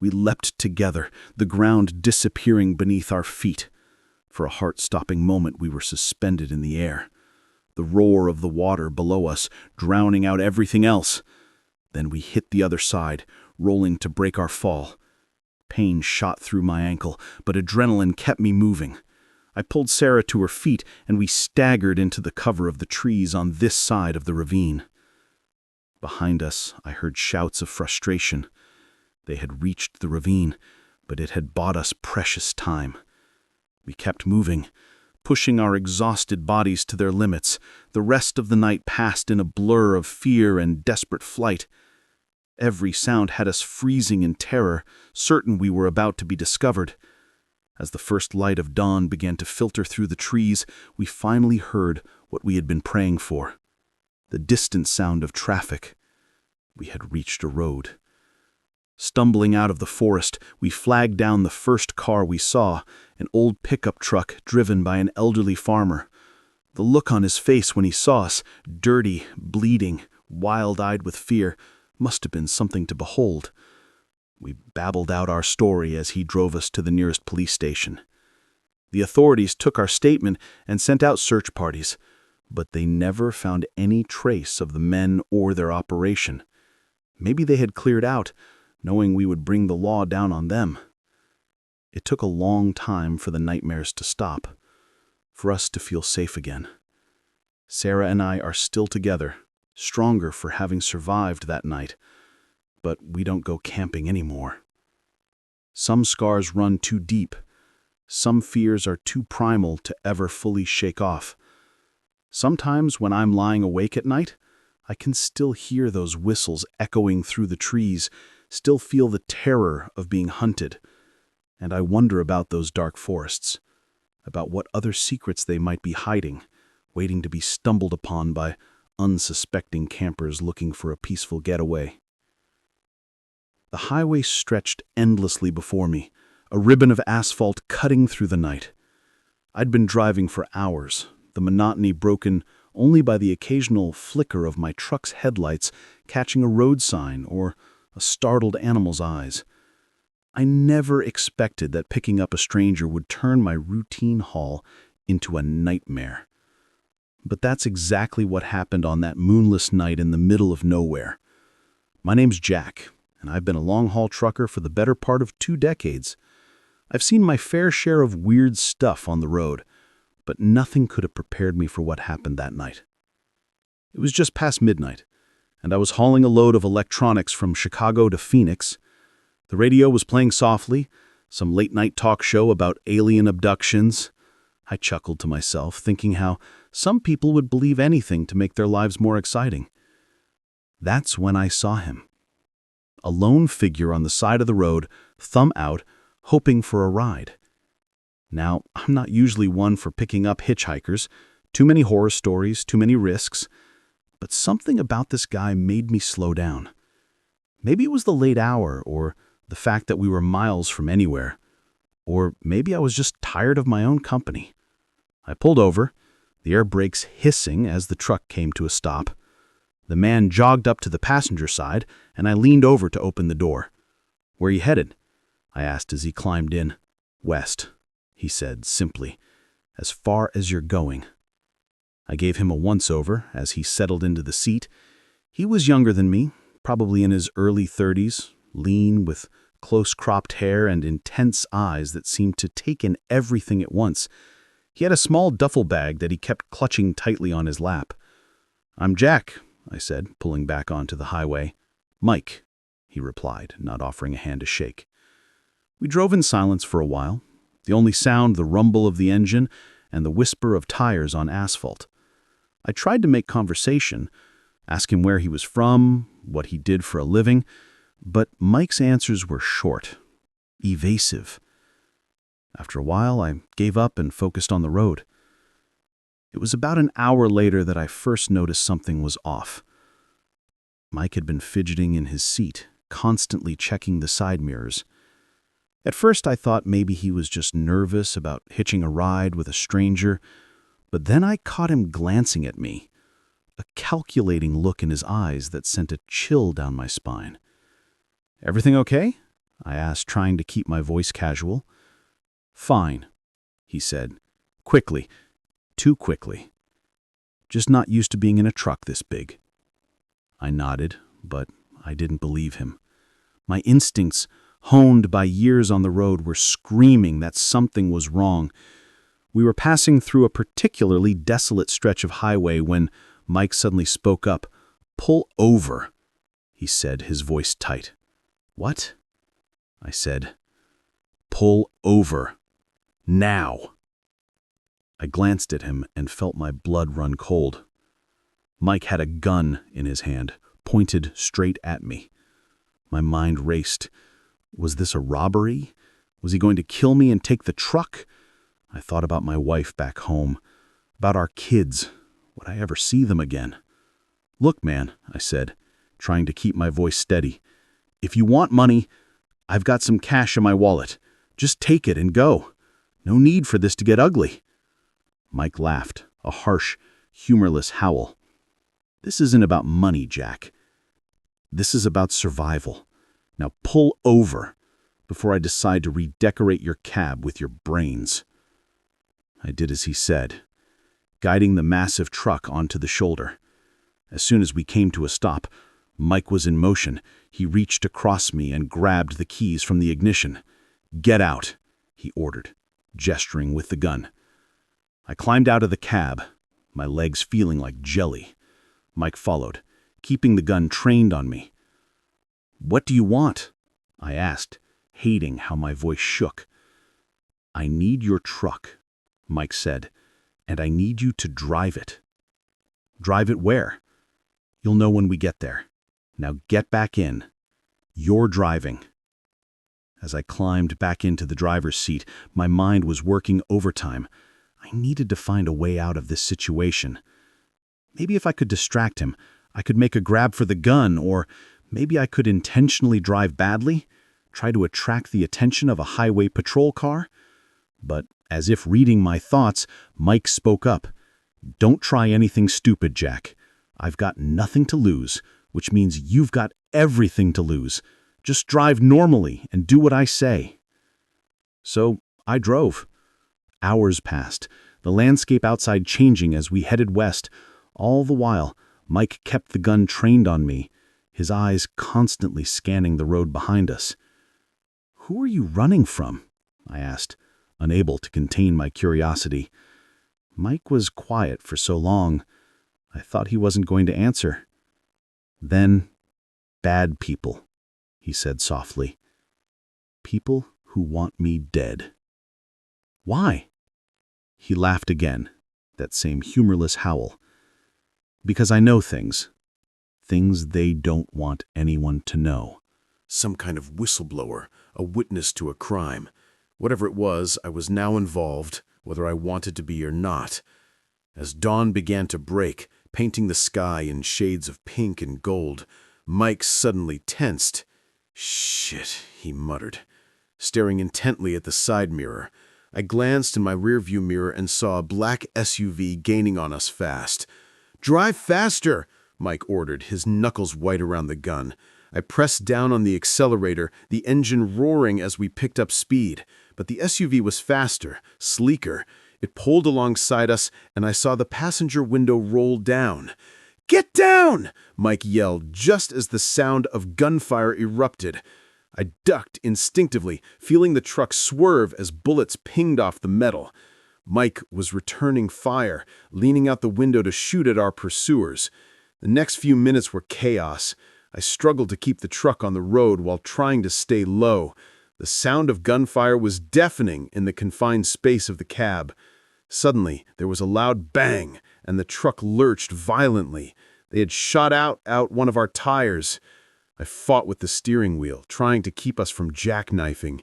We leapt together, the ground disappearing beneath our feet. For a heart-stopping moment, we were suspended in the air. The roar of the water below us, drowning out everything else. Then we hit the other side, rolling to break our fall. Pain shot through my ankle, but adrenaline kept me moving. I pulled Sarah to her feet, and we staggered into the cover of the trees on this side of the ravine. Behind us, I heard shouts of frustration. They had reached the ravine, but it had bought us precious time. We kept moving, pushing our exhausted bodies to their limits. The rest of the night passed in a blur of fear and desperate flight. Every sound had us freezing in terror, certain we were about to be discovered. As the first light of dawn began to filter through the trees, we finally heard what we had been praying for. The distant sound of traffic. We had reached a road. Stumbling out of the forest, we flagged down the first car we saw, an old pickup truck driven by an elderly farmer. The look on his face when he saw us, dirty, bleeding, wild-eyed with fear, must have been something to behold. We babbled out our story as he drove us to the nearest police station. The authorities took our statement and sent out search parties, but they never found any trace of the men or their operation. Maybe they had cleared out, knowing we would bring the law down on them. It took a long time for the nightmares to stop, for us to feel safe again. Sarah and I are still together, stronger for having survived that night, but we don't go camping anymore. Some scars run too deep. Some fears are too primal to ever fully shake off. Sometimes when I'm lying awake at night, I can still hear those whistles echoing through the trees, still feel the terror of being hunted. And I wonder about those dark forests, about what other secrets they might be hiding, waiting to be stumbled upon by unsuspecting campers looking for a peaceful getaway. The highway stretched endlessly before me, a ribbon of asphalt cutting through the night. I'd been driving for hours, the monotony broken only by the occasional flicker of my truck's headlights catching a road sign or a startled animal's eyes. I never expected that picking up a stranger would turn my routine haul into a nightmare. But that's exactly what happened on that moonless night in the middle of nowhere. My name's Jack, and I've been a long-haul trucker for the better part of 2 decades. I've seen my fair share of weird stuff on the road, but nothing could have prepared me for what happened that night. It was just past midnight, and I was hauling a load of electronics from Chicago to Phoenix. The radio was playing softly, some late-night talk show about alien abductions. I chuckled to myself, thinking how some people would believe anything to make their lives more exciting. That's when I saw him. A lone figure on the side of the road, thumb out, hoping for a ride. Now, I'm not usually one for picking up hitchhikers. Too many horror stories, too many risks. But something about this guy made me slow down. Maybe it was the late hour, or the fact that we were miles from anywhere. Or maybe I was just tired of my own company. I pulled over, the air brakes hissing as the truck came to a stop. The man jogged up to the passenger side, and I leaned over to open the door. "Where are you headed?" I asked as he climbed in. "West," he said simply. "As far as you're going." I gave him a once-over as he settled into the seat. He was younger than me, probably in his early 30s, lean, with close-cropped hair and intense eyes that seemed to take in everything at once. He had a small duffel bag that he kept clutching tightly on his lap. "I'm Jack," I said, pulling back onto the highway. "Mike," he replied, not offering a hand to shake. We drove in silence for a while, the only sound the rumble of the engine and the whisper of tires on asphalt. I tried to make conversation, ask him where he was from, what he did for a living, but Mike's answers were short, evasive. After a while, I gave up and focused on the road. It was about an hour later that I first noticed something was off. Mike had been fidgeting in his seat, constantly checking the side mirrors. At first, I thought maybe he was just nervous about hitching a ride with a stranger, but then I caught him glancing at me, a calculating look in his eyes that sent a chill down my spine. "Everything okay?" I asked, trying to keep my voice casual. "Fine," he said, quickly, too quickly. "Just not used to being in a truck this big." I nodded, but I didn't believe him. My instincts, honed by years on the road, were screaming that something was wrong. We were passing through a particularly desolate stretch of highway when Mike suddenly spoke up. "Pull over," he said, his voice tight. "What?" I said. "Pull over. Now." I glanced at him and felt my blood run cold. Mike had a gun in his hand, pointed straight at me. My mind raced. Was this a robbery? Was he going to kill me and take the truck? I thought about my wife back home, about our kids. Would I ever see them again? "Look, man," I said, trying to keep my voice steady. "If you want money, I've got some cash in my wallet. Just take it and go. No need for this to get ugly." Mike laughed, a harsh, humorless howl. "This isn't about money, Jack. This is about survival. Now pull over before I decide to redecorate your cab with your brains." I did as he said, guiding the massive truck onto the shoulder. As soon as we came to a stop, Mike was in motion. He reached across me and grabbed the keys from the ignition. "Get out," he ordered, gesturing with the gun. I climbed out of the cab, my legs feeling like jelly. Mike followed, keeping the gun trained on me. "What do you want?" I asked, hating how my voice shook. "I need your truck," Mike said, "and I need you to drive it." "Drive it where?" "You'll know when we get there. Now get back in. You're driving." As I climbed back into the driver's seat, my mind was working overtime. I needed to find a way out of this situation. Maybe if I could distract him, I could make a grab for the gun, or maybe I could intentionally drive badly, try to attract the attention of a highway patrol car. But as if reading my thoughts, Mike spoke up. "Don't try anything stupid, Jack. I've got nothing to lose, which means you've got everything to lose. Just drive normally and do what I say." So I drove. Hours passed, the landscape outside changing as we headed west. All the while, Mike kept the gun trained on me, his eyes constantly scanning the road behind us. "Who are you running from?" I asked, unable to contain my curiosity. Mike was quiet for so long. I thought he wasn't going to answer. Then, "Bad people," he said softly. "People who want me dead." "Why?" He laughed again, that same humorless howl. "Because I know things they don't want anyone to know." Some kind of whistleblower, a witness to a crime. Whatever it was, I was now involved, whether I wanted to be or not. As dawn began to break, painting the sky in shades of pink and gold, Mike suddenly tensed. "Shit," he muttered, staring intently at the side mirror. I glanced in my rearview mirror and saw a black SUV gaining on us fast. "Drive faster," Mike ordered, his knuckles white around the gun. I pressed down on the accelerator, the engine roaring as we picked up speed. But the SUV was faster, sleeker. It pulled alongside us, and I saw the passenger window roll down. "Get down!" Mike yelled just as the sound of gunfire erupted. I ducked instinctively, feeling the truck swerve as bullets pinged off the metal. Mike was returning fire, leaning out the window to shoot at our pursuers. The next few minutes were chaos. I struggled to keep the truck on the road while trying to stay low. The sound of gunfire was deafening in the confined space of the cab. Suddenly, there was a loud bang, and the truck lurched violently. They had shot out one of our tires. I fought with the steering wheel, trying to keep us from jackknifing.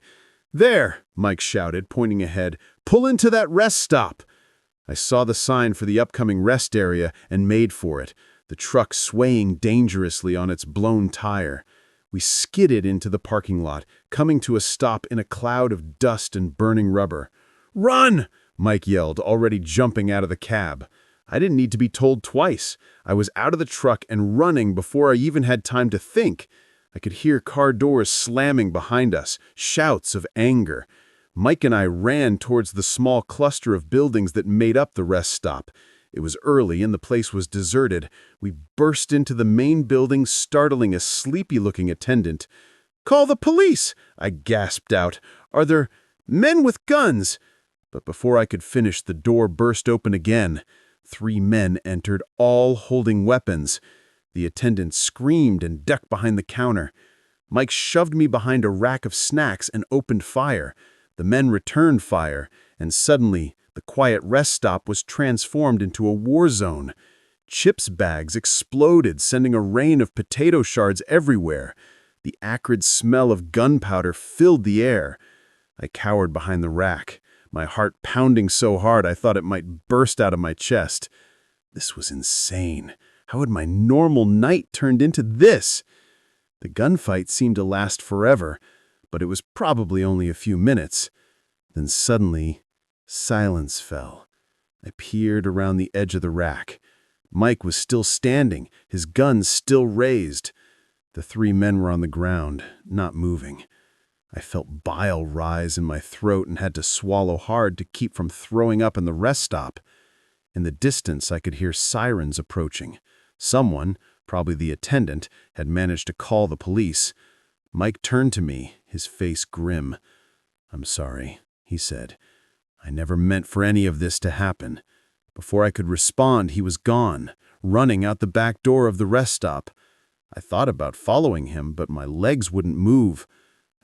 "There!" Mike shouted, pointing ahead. "Pull into that rest stop!" I saw the sign for the upcoming rest area and made for it, the truck swaying dangerously on its blown tire. We skidded into the parking lot, coming to a stop in a cloud of dust and burning rubber. "Run!" Mike yelled, already jumping out of the cab. I didn't need to be told twice. I was out of the truck and running before I even had time to think. I could hear car doors slamming behind us, shouts of anger. Mike and I ran towards the small cluster of buildings that made up the rest stop. It was early and the place was deserted. We burst into the main building, startling a sleepy-looking attendant. "Call the police!" I gasped out. "Are there men with guns?" But before I could finish, the door burst open again. 3 men entered, all holding weapons. The attendant screamed and ducked behind the counter. Mike shoved me behind a rack of snacks and opened fire. The men returned fire, and suddenly the quiet rest stop was transformed into a war zone. Chips bags exploded, sending a rain of potato shards everywhere. The acrid smell of gunpowder filled the air. I cowered behind the rack, my heart pounding so hard I thought it might burst out of my chest. This was insane. How had my normal night turned into this? The gunfight seemed to last forever, but it was probably only a few minutes. Then suddenly, silence fell. I peered around the edge of the rack. Mike was still standing, his gun still raised. The 3 men were on the ground, not moving. I felt bile rise in my throat and had to swallow hard to keep from throwing up in the rest stop. In the distance, I could hear sirens approaching. Someone, probably the attendant, had managed to call the police. Mike turned to me, his face grim. "I'm sorry," he said. "I never meant for any of this to happen." Before I could respond, he was gone, running out the back door of the rest stop. I thought about following him, but my legs wouldn't move.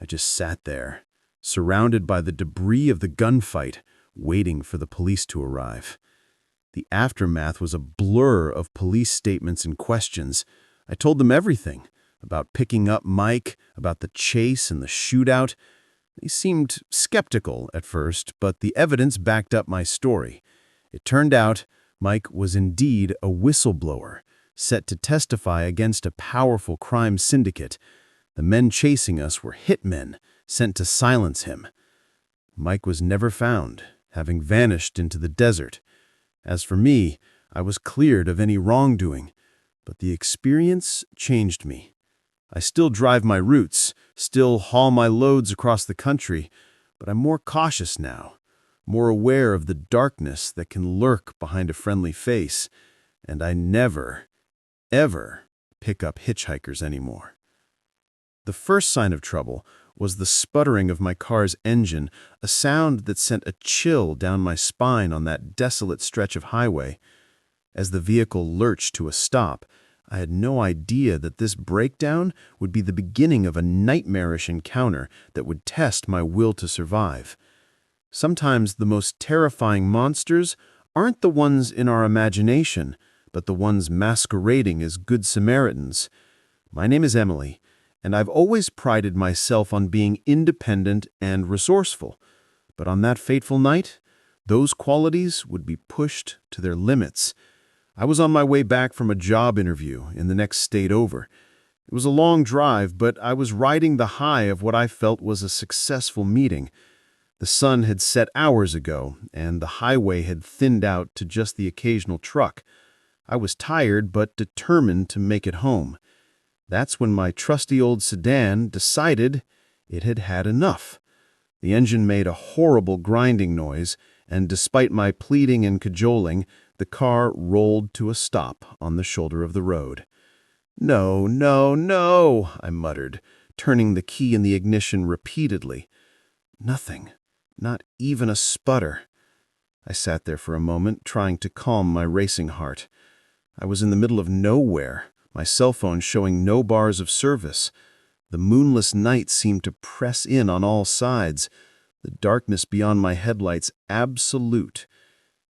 I just sat there, surrounded by the debris of the gunfight, waiting for the police to arrive. The aftermath was a blur of police statements and questions. I told them everything, about picking up Mike, about the chase and the shootout. They seemed skeptical at first, but the evidence backed up my story. It turned out Mike was indeed a whistleblower, set to testify against a powerful crime syndicate. The men chasing us were hitmen, sent to silence him. Mike was never found, having vanished into the desert. As for me, I was cleared of any wrongdoing, but the experience changed me. I still drive my routes, still haul my loads across the country, but I'm more cautious now, more aware of the darkness that can lurk behind a friendly face, and I never, ever pick up hitchhikers anymore. The first sign of trouble was the sputtering of my car's engine, a sound that sent a chill down my spine on that desolate stretch of highway. As the vehicle lurched to a stop, I had no idea that this breakdown would be the beginning of a nightmarish encounter that would test my will to survive. Sometimes the most terrifying monsters aren't the ones in our imagination, but the ones masquerading as good Samaritans. My name is Emily, and I've always prided myself on being independent and resourceful. But on that fateful night, those qualities would be pushed to their limits. I was on my way back from a job interview in the next state over. It was a long drive, but I was riding the high of what I felt was a successful meeting. The sun had set hours ago, and the highway had thinned out to just the occasional truck. I was tired but determined to make it home. That's when my trusty old sedan decided it had had enough. The engine made a horrible grinding noise, and despite my pleading and cajoling, the car rolled to a stop on the shoulder of the road. "No, no, no," I muttered, turning the key in the ignition repeatedly. Nothing, not even a sputter. I sat there for a moment, trying to calm my racing heart. I was in the middle of nowhere, my cell phone showing no bars of service. The moonless night seemed to press in on all sides, the darkness beyond my headlights absolute.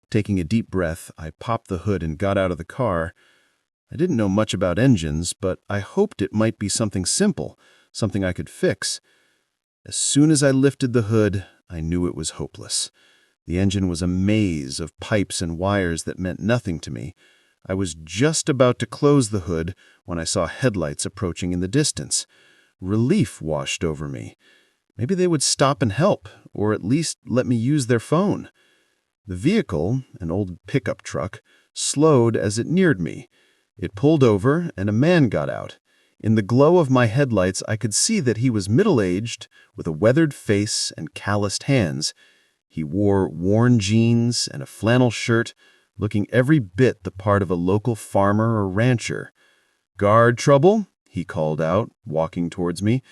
Taking a deep breath, I popped the hood and got out of the car. I didn't know much about engines, but I hoped it might be something simple, something I could fix. As soon as I lifted the hood, I knew it was hopeless. The engine was a maze of pipes and wires that meant nothing to me. I was just about to close the hood when I saw headlights approaching in the distance. Relief washed over me. Maybe they would stop and help, or at least let me use their phone. The vehicle, an old pickup truck, slowed as it neared me. It pulled over, and a man got out. In the glow of my headlights, I could see that he was middle-aged, with a weathered face and calloused hands. He wore worn jeans and a flannel shirt, looking every bit the part of a local farmer or rancher. "Guard trouble?" he called out, walking towards me.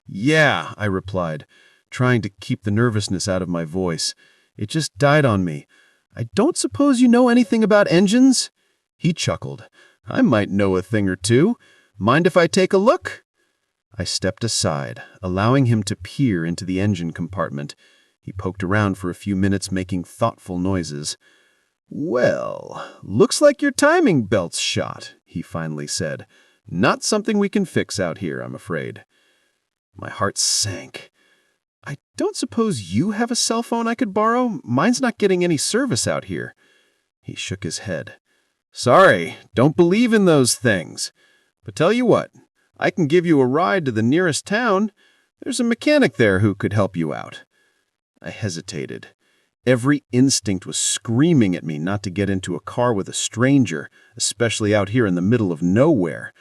"Yeah," I replied, trying to keep the nervousness out of my voice. It just died on me. I don't suppose you know anything about engines?" He chuckled. "I might know a thing or two. Mind if I take a look?" I stepped aside, allowing him to peer into the engine compartment. He poked around for a few minutes, making thoughtful noises. "Well, looks like your timing belt's shot," he finally said. "Not something we can fix out here, I'm afraid." My heart sank. "I don't suppose you have a cell phone I could borrow? Mine's not getting any service out here." He shook his head. "Sorry, don't believe in those things. But tell you what, I can give you a ride to the nearest town. There's a mechanic there who could help you out." I hesitated. Every instinct was screaming at me not to get into a car with a stranger, especially out here in the middle of nowhere.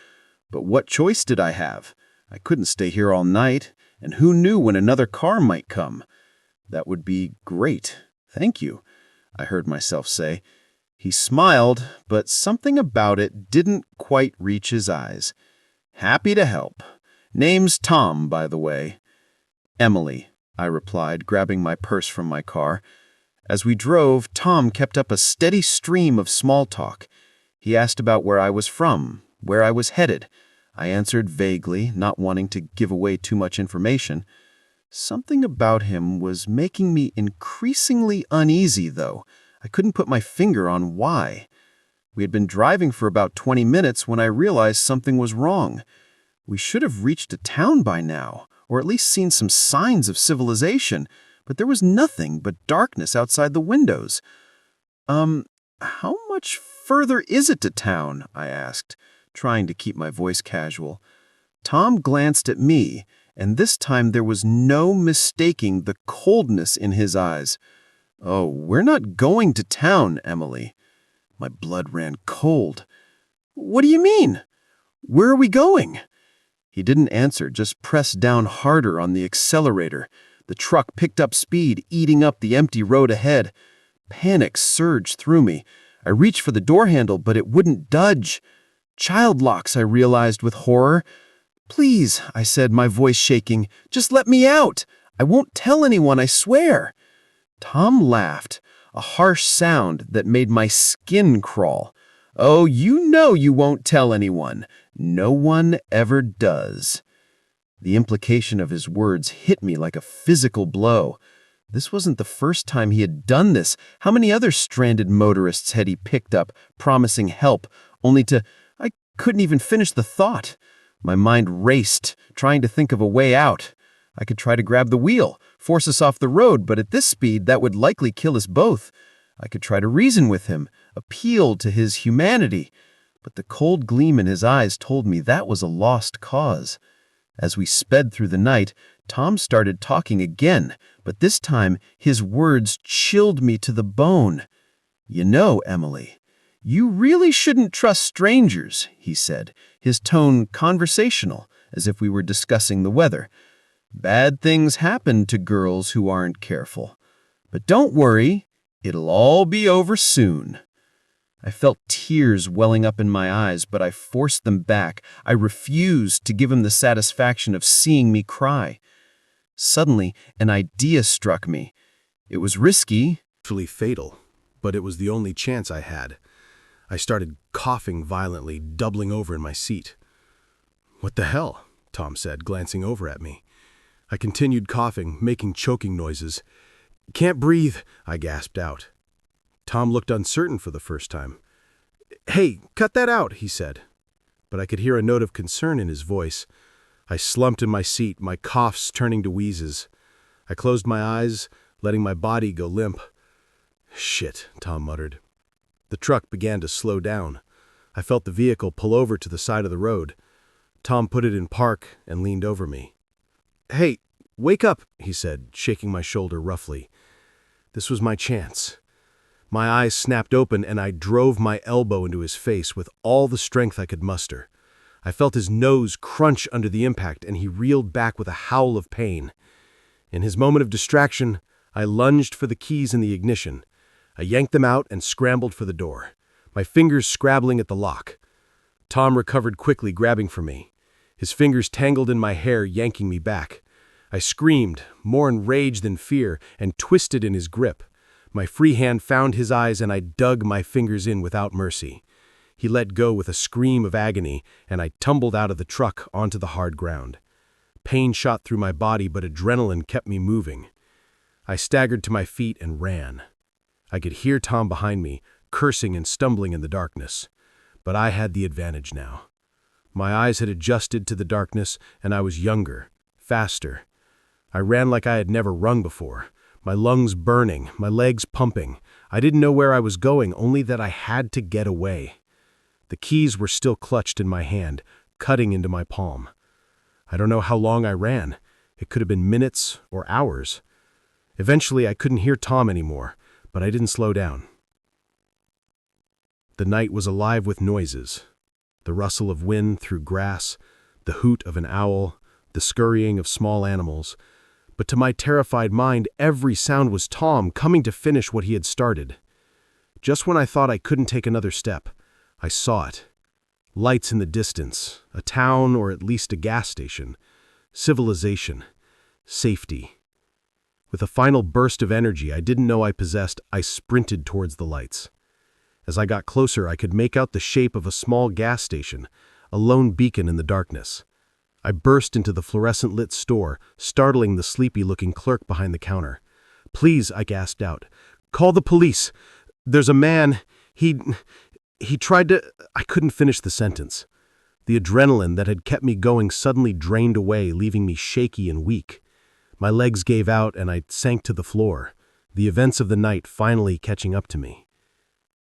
But what choice did I have? I couldn't stay here all night, and who knew when another car might come? "That would be great. Thank you," I heard myself say. He smiled, but something about it didn't quite reach his eyes. "Happy to help. Name's Tom, by the way." "Emily," I replied, grabbing my purse from my car. As we drove, Tom kept up a steady stream of small talk. He asked about where I was from, where I was headed. I answered vaguely, not wanting to give away too much information. Something about him was making me increasingly uneasy, though. I couldn't put my finger on why. We had been driving for about 20 minutes when I realized something was wrong. We should have reached a town by now, or at least seen some signs of civilization, but there was nothing but darkness outside the windows. How much further is it to town?" I asked, trying to keep my voice casual. Tom glanced at me, and this time there was no mistaking the coldness in his eyes. "Oh, we're not going to town, Emily." My blood ran cold. "What do you mean? Where are we going?" He didn't answer, just pressed down harder on the accelerator. The truck picked up speed, eating up the empty road ahead. Panic surged through me. I reached for the door handle, but it wouldn't budge. Child locks, I realized with horror. "Please," I said, my voice shaking, "just let me out. I won't tell anyone, I swear." Tom laughed, a harsh sound that made my skin crawl. "Oh, you know you won't tell anyone. No one ever does." The implication of his words hit me like a physical blow. This wasn't the first time he had done this. How many other stranded motorists had he picked up, promising help, only to... I couldn't even finish the thought. My mind raced, trying to think of a way out. I could try to grab the wheel, force us off the road, but at this speed, that would likely kill us both. I could try to reason with him, appeal to his humanity, but the cold gleam in his eyes told me that was a lost cause. As we sped through the night, Tom started talking again, but this time his words chilled me to the bone. "You know, Emily, you really shouldn't trust strangers," he said, his tone conversational, as if we were discussing the weather. "Bad things happen to girls who aren't careful. But don't worry, it'll all be over soon." I felt tears welling up in my eyes, but I forced them back. I refused to give him the satisfaction of seeing me cry. Suddenly, an idea struck me. It was risky, Actually fatal, but it was the only chance I had. I started coughing violently, doubling over in my seat. "What the hell?" Tom said, glancing over at me. I continued coughing, making choking noises. "Can't breathe," I gasped out. Tom looked uncertain for the first time. "Hey, cut that out," he said. But I could hear a note of concern in his voice. I slumped in my seat, my coughs turning to wheezes. I closed my eyes, letting my body go limp. "Shit," Tom muttered. The truck began to slow down. I felt the vehicle pull over to the side of the road. Tom put it in park and leaned over me. "Hey, wake up," he said, shaking my shoulder roughly. This was my chance. My eyes snapped open and I drove my elbow into his face with all the strength I could muster. I felt his nose crunch under the impact and he reeled back with a howl of pain. In his moment of distraction, I lunged for the keys in the ignition. I yanked them out and scrambled for the door, my fingers scrabbling at the lock. Tom recovered quickly, grabbing for me. His fingers tangled in my hair, yanking me back. I screamed, more in rage than fear, and twisted in his grip. My free hand found his eyes and I dug my fingers in without mercy. He let go with a scream of agony and I tumbled out of the truck onto the hard ground. Pain shot through my body, but adrenaline kept me moving. I staggered to my feet and ran. I could hear Tom behind me, cursing and stumbling in the darkness. But I had the advantage now. My eyes had adjusted to the darkness and I was younger, faster. I ran like I had never run before, my lungs burning, my legs pumping. I didn't know where I was going, only that I had to get away. The keys were still clutched in my hand, cutting into my palm. I don't know how long I ran. It could have been minutes or hours. Eventually, I couldn't hear Tom anymore, but I didn't slow down. The night was alive with noises. The rustle of wind through grass, the hoot of an owl, the scurrying of small animals. But to my terrified mind, every sound was Tom coming to finish what he had started. Just when I thought I couldn't take another step, I saw it. Lights in the distance, a town or at least a gas station, civilization, safety. With a final burst of energy I didn't know I possessed, I sprinted towards the lights. As I got closer, I could make out the shape of a small gas station, a lone beacon in the darkness. I burst into the fluorescent-lit store, startling the sleepy-looking clerk behind the counter. "Please," I gasped out, "call the police. There's a man. He tried to—" I couldn't finish the sentence. The adrenaline that had kept me going suddenly drained away, leaving me shaky and weak. My legs gave out and I sank to the floor, the events of the night finally catching up to me.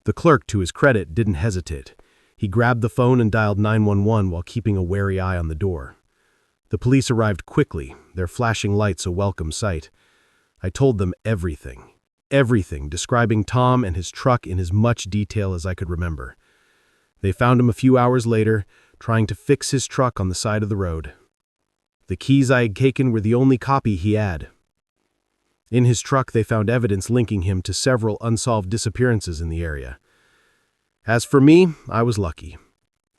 The clerk, to his credit, didn't hesitate. He grabbed the phone and dialed 911 while keeping a wary eye on the door. The police arrived quickly, their flashing lights a welcome sight. I told them everything, describing Tom and his truck in as much detail as I could remember. They found him a few hours later, trying to fix his truck on the side of the road. The keys I had taken were the only copy he had. In his truck, they found evidence linking him to several unsolved disappearances in the area. As for me, I was lucky.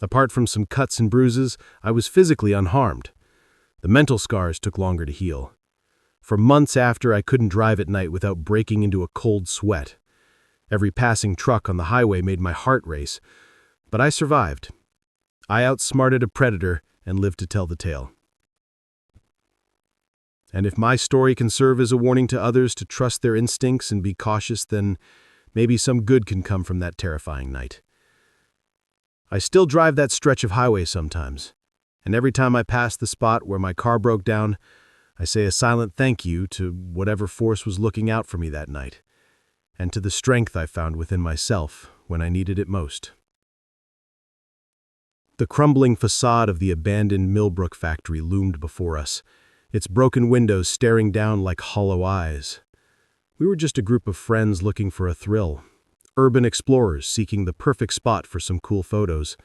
Apart from some cuts and bruises, I was physically unharmed. The mental scars took longer to heal. For months after, I couldn't drive at night without breaking into a cold sweat. Every passing truck on the highway made my heart race, but I survived. I outsmarted a predator and lived to tell the tale. And if my story can serve as a warning to others to trust their instincts and be cautious, then maybe some good can come from that terrifying night. I still drive that stretch of highway sometimes, and every time I pass the spot where my car broke down, I say a silent thank you to whatever force was looking out for me that night, and to the strength I found within myself when I needed it most. The crumbling facade of the abandoned Millbrook factory loomed before us, its broken windows staring down like hollow eyes. We were just a group of friends looking for a thrill, urban explorers seeking the perfect spot for some cool photos.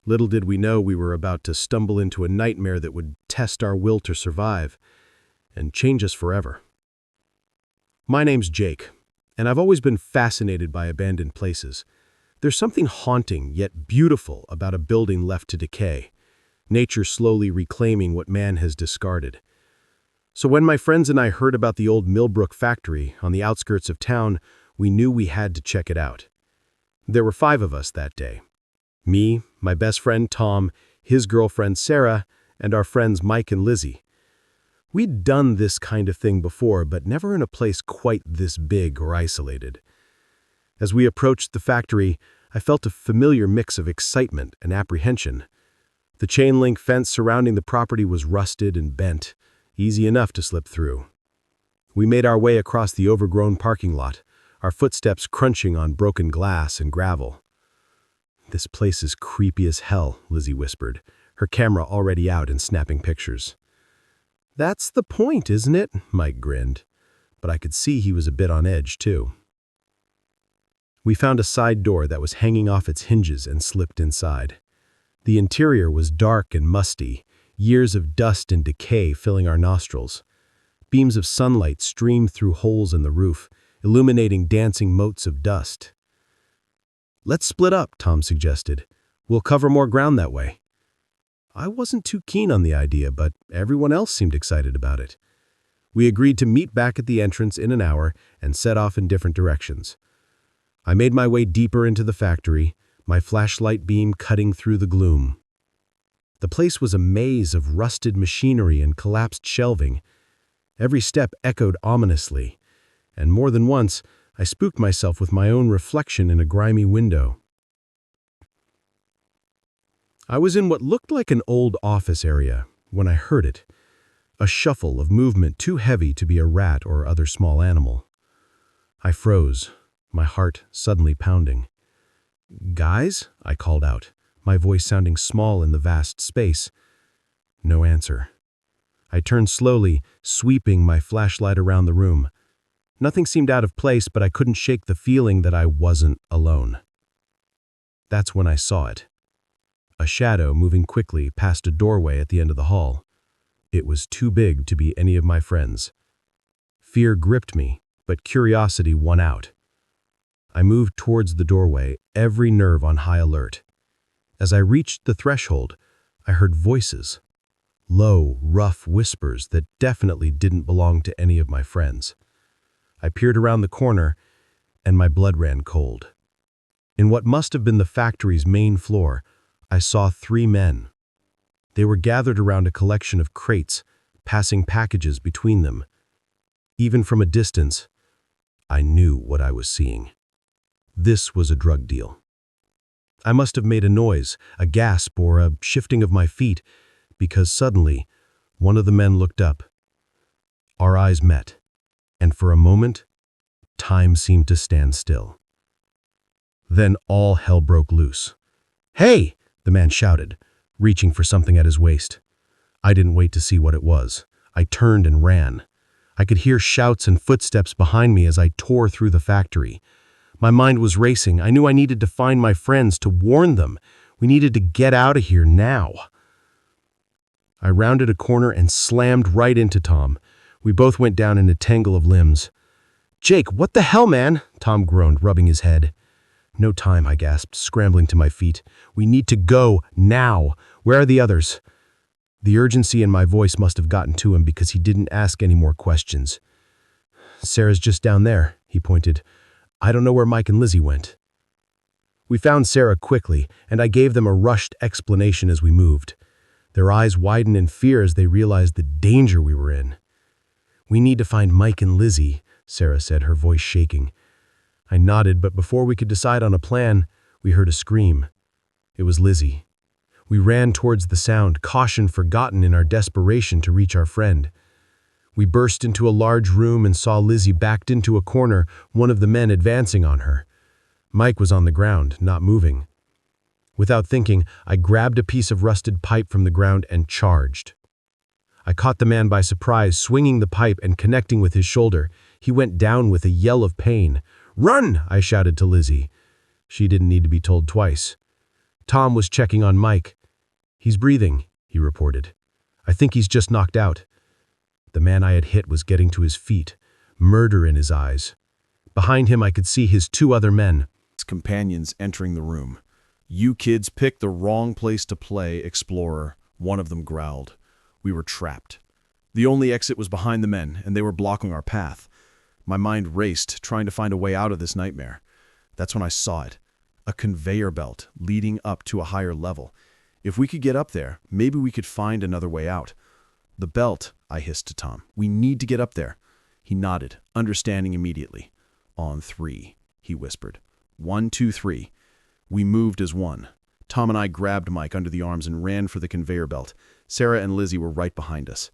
Little did we know we were about to stumble into a nightmare that would test our will to survive and change us forever. My name's Jake, and I've always been fascinated by abandoned places. There's something haunting yet beautiful about a building left to decay, nature slowly reclaiming what man has discarded. So when my friends and I heard about the old Millbrook factory on the outskirts of town, we knew we had to check it out. There were 5 of us that day. Me, my best friend Tom, his girlfriend Sarah, and our friends Mike and Lizzie. We'd done this kind of thing before, but never in a place quite this big or isolated. As we approached the factory, I felt a familiar mix of excitement and apprehension. The chain-link fence surrounding the property was rusted and bent, easy enough to slip through. We made our way across the overgrown parking lot, our footsteps crunching on broken glass and gravel. "This place is creepy as hell," Lizzie whispered, her camera already out and snapping pictures. "That's the point, isn't it?" Mike grinned, but I could see he was a bit on edge, too. We found a side door that was hanging off its hinges and slipped inside. The interior was dark and musty, years of dust and decay filling our nostrils. Beams of sunlight streamed through holes in the roof, illuminating dancing motes of dust. "Let's split up," Tom suggested. "We'll cover more ground that way." I wasn't too keen on the idea, but everyone else seemed excited about it. We agreed to meet back at the entrance in an hour and set off in different directions. I made my way deeper into the factory, my flashlight beam cutting through the gloom. The place was a maze of rusted machinery and collapsed shelving. Every step echoed ominously, and more than once, I spooked myself with my own reflection in a grimy window. I was in what looked like an old office area when I heard it, a shuffle of movement too heavy to be a rat or other small animal. I froze, my heart suddenly pounding. "Guys?" I called out, my voice sounding small in the vast space. No answer. I turned slowly, sweeping my flashlight around the room. Nothing seemed out of place, but I couldn't shake the feeling that I wasn't alone. That's when I saw it. A shadow moving quickly past a doorway at the end of the hall. It was too big to be any of my friends. Fear gripped me, but curiosity won out. I moved towards the doorway, every nerve on high alert. As I reached the threshold, I heard voices. Low, rough whispers that definitely didn't belong to any of my friends. I peered around the corner, and my blood ran cold. In what must have been the factory's main floor, I saw 3 men. They were gathered around a collection of crates, passing packages between them. Even from a distance, I knew what I was seeing. This was a drug deal. I must have made a noise, a gasp, or a shifting of my feet, because suddenly, one of the men looked up. Our eyes met, and for a moment, time seemed to stand still. Then all hell broke loose. "Hey!" the man shouted, reaching for something at his waist. I didn't wait to see what it was. I turned and ran. I could hear shouts and footsteps behind me as I tore through the factory. My mind was racing. I knew I needed to find my friends, to warn them. We needed to get out of here now. I rounded a corner and slammed right into Tom. We both went down in a tangle of limbs. "Jake, what the hell, man?" Tom groaned, rubbing his head. "No time," I gasped, scrambling to my feet. "We need to go, now. Where are the others?" The urgency in my voice must have gotten to him because he didn't ask any more questions. "Sarah's just down there," he pointed. "I don't know where Mike and Lizzie went." We found Sarah quickly, and I gave them a rushed explanation as we moved. Their eyes widened in fear as they realized the danger we were in. "We need to find Mike and Lizzie," Sarah said, her voice shaking. I nodded, but before we could decide on a plan, we heard a scream. It was Lizzie. We ran towards the sound, caution forgotten in our desperation to reach our friend. We burst into a large room and saw Lizzie backed into a corner, one of the men advancing on her. Mike was on the ground, not moving. Without thinking, I grabbed a piece of rusted pipe from the ground and charged. I caught the man by surprise, swinging the pipe and connecting with his shoulder. He went down with a yell of pain. "Run!" I shouted to Lizzie. She didn't need to be told twice. Tom was checking on Mike. "He's breathing," he reported. "I think he's just knocked out." The man I had hit was getting to his feet, murder in his eyes. Behind him I could see his 2 other men. His companions entering the room. "You kids picked the wrong place to play, Explorer," one of them growled. We were trapped. The only exit was behind the men, and they were blocking our path. My mind raced, trying to find a way out of this nightmare. That's when I saw it. A conveyor belt leading up to a higher level. If we could get up there, maybe we could find another way out. "The belt," I hissed to Tom. "We need to get up there." He nodded, understanding immediately. "On 3, he whispered. 1, 2, 3. We moved as one. Tom and I grabbed Mike under the arms and ran for the conveyor belt. Sarah and Lizzie were right behind us.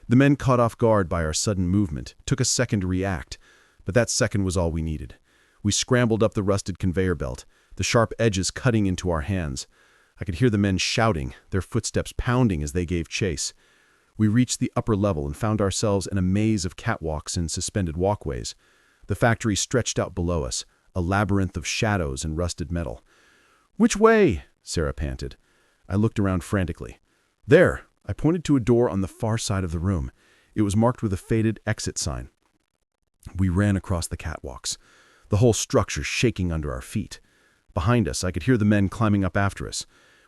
The men, caught off guard by our sudden movement, took a second to react, but that second was all we needed. We scrambled up the rusted conveyor belt, the sharp edges cutting into our hands. I could hear the men shouting, their footsteps pounding as they gave chase. We reached the upper level and found ourselves in a maze of catwalks and suspended walkways. The factory stretched out below us, a labyrinth of shadows and rusted metal. "Which way?" Sarah panted. I looked around frantically. "There!" I pointed to a door on the far side of the room. It was marked with a faded exit sign. We ran across the catwalks, the whole structure shaking under our feet. Behind us, I could hear the men climbing up after us.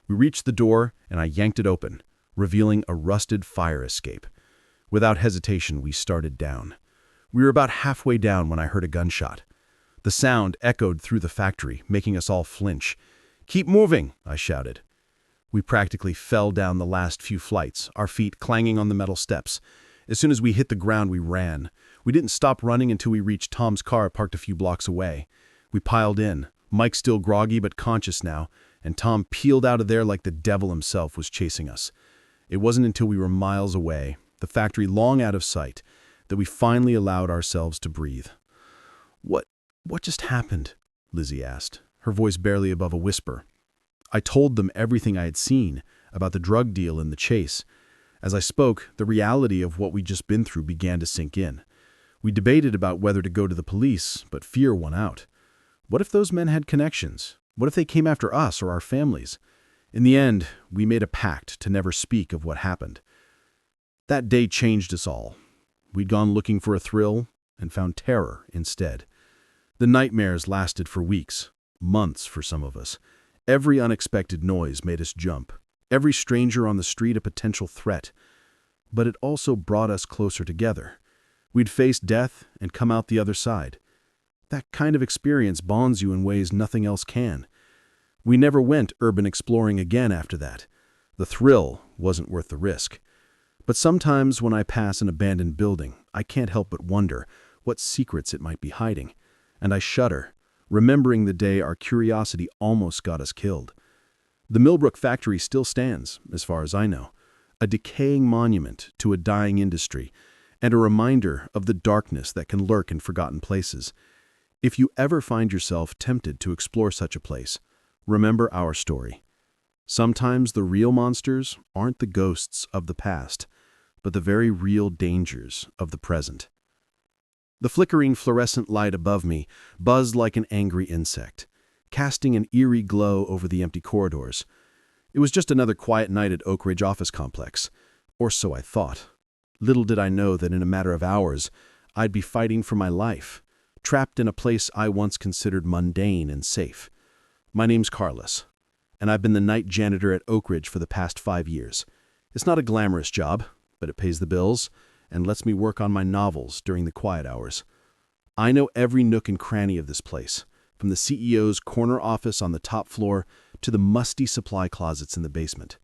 We reached the door, and I yanked it open, revealing a rusted fire escape. Without hesitation, we started down. We were about halfway down when I heard a gunshot. The sound echoed through the factory, making us all flinch. "Keep moving," I shouted. We practically fell down the last few flights, our feet clanging on the metal steps. As soon as we hit the ground, we ran. We didn't stop running until we reached Tom's car parked a few blocks away. We piled in, Mike still groggy but conscious now, and Tom peeled out of there like the devil himself was chasing us. It wasn't until we were miles away, the factory long out of sight, that we finally allowed ourselves to breathe. What just happened?" Lizzie asked, her voice barely above a whisper. I told them everything I had seen, about the drug deal and the chase. As I spoke, the reality of what we'd just been through began to sink in. We debated about whether to go to the police, but fear won out. What if those men had connections? What if they came after us or our families? In the end, we made a pact to never speak of what happened. That day changed us all. We'd gone looking for a thrill and found terror instead. The nightmares lasted for weeks, months for some of us. Every unexpected noise made us jump. Every stranger on the street a potential threat. But it also brought us closer together. We'd faced death and come out the other side. That kind of experience bonds you in ways nothing else can. We never went urban exploring again after that. The thrill wasn't worth the risk. But sometimes when I pass an abandoned building, I can't help but wonder what secrets it might be hiding. And I shudder, remembering the day our curiosity almost got us killed. The Millbrook factory still stands, as far as I know, a decaying monument to a dying industry, and a reminder of the darkness that can lurk in forgotten places. If you ever find yourself tempted to explore such a place, remember our story. Sometimes the real monsters aren't the ghosts of the past, but the very real dangers of the present. The flickering fluorescent light above me buzzed like an angry insect, casting an eerie glow over the empty corridors. It was just another quiet night at Oak Ridge office complex, or so I thought. Little did I know that in a matter of hours, I'd be fighting for my life, trapped in a place I once considered mundane and safe. My name's Carlos, and I've been the night janitor at Oak Ridge for the past 5 years. It's not a glamorous job, but it pays the bills and lets me work on my novels during the quiet hours. I know every nook and cranny of this place, from the CEO's corner office on the top floor to the musty supply closets in the basement.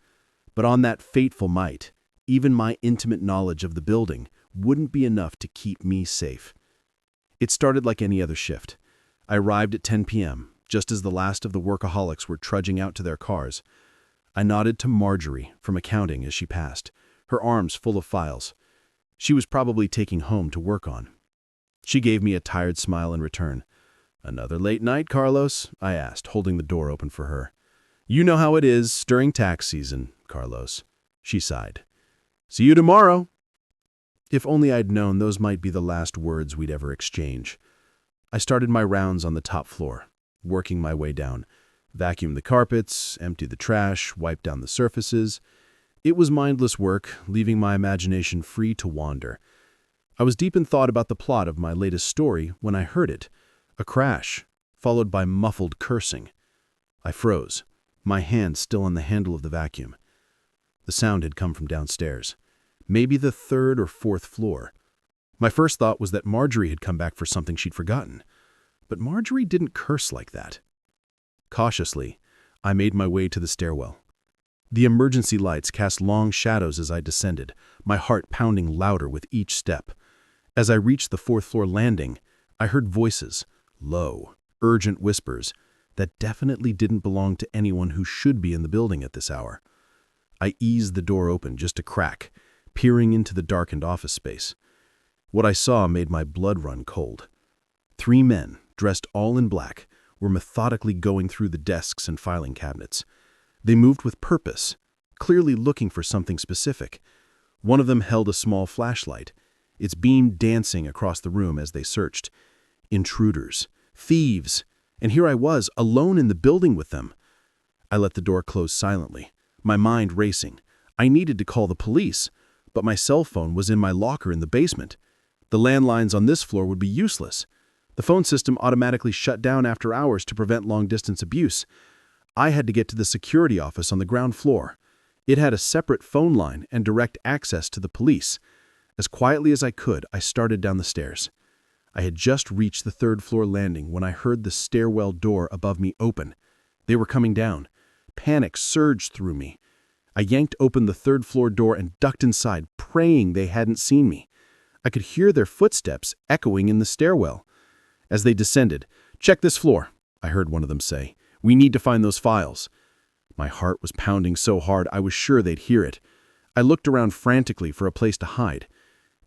But on that fateful night, even my intimate knowledge of the building wouldn't be enough to keep me safe. It started like any other shift. I arrived at 10 p.m., just as the last of the workaholics were trudging out to their cars. I nodded to Marjorie from accounting as she passed, her arms full of files. She was probably taking home to work on. She gave me a tired smile in return. "Another late night, Carlos?" I asked, holding the door open for her. "You know how it is during tax season, Carlos." She sighed. "See you tomorrow." If only I'd known those might be the last words we'd ever exchange. I started my rounds on the top floor, working my way down. Vacuumed the carpets, emptied the trash, wiped down the surfaces. It was mindless work, leaving my imagination free to wander. I was deep in thought about the plot of my latest story when I heard it. A crash, followed by muffled cursing. I froze, my hand still on the handle of the vacuum. The sound had come from downstairs, maybe the 3rd or 4th floor. My first thought was that Marjorie had come back for something she'd forgotten. But Marjorie didn't curse like that. Cautiously, I made my way to the stairwell. The emergency lights cast long shadows as I descended, my heart pounding louder with each step. As I reached the 4th floor landing, I heard voices, low, urgent whispers, that definitely didn't belong to anyone who should be in the building at this hour. I eased the door open just a crack, peering into the darkened office space. What I saw made my blood run cold. 3 men, dressed all in black, were methodically going through the desks and filing cabinets. They moved with purpose, clearly looking for something specific. One of them held a small flashlight, its beam dancing across the room as they searched. Intruders, thieves, and here I was, alone in the building with them. I let the door close silently, my mind racing. I needed to call the police, but my cell phone was in my locker in the basement. The landlines on this floor would be useless. The phone system automatically shut down after hours to prevent long-distance abuse. I had to get to the security office on the ground floor. It had a separate phone line and direct access to the police. As quietly as I could, I started down the stairs. I had just reached the third-floor landing when I heard the stairwell door above me open. They were coming down. Panic surged through me. I yanked open the third-floor door and ducked inside, praying they hadn't seen me. I could hear their footsteps echoing in the stairwell. As they descended, "Check this floor," I heard one of them say. "We need to find those files." My heart was pounding so hard I was sure they'd hear it. I looked around frantically for a place to hide.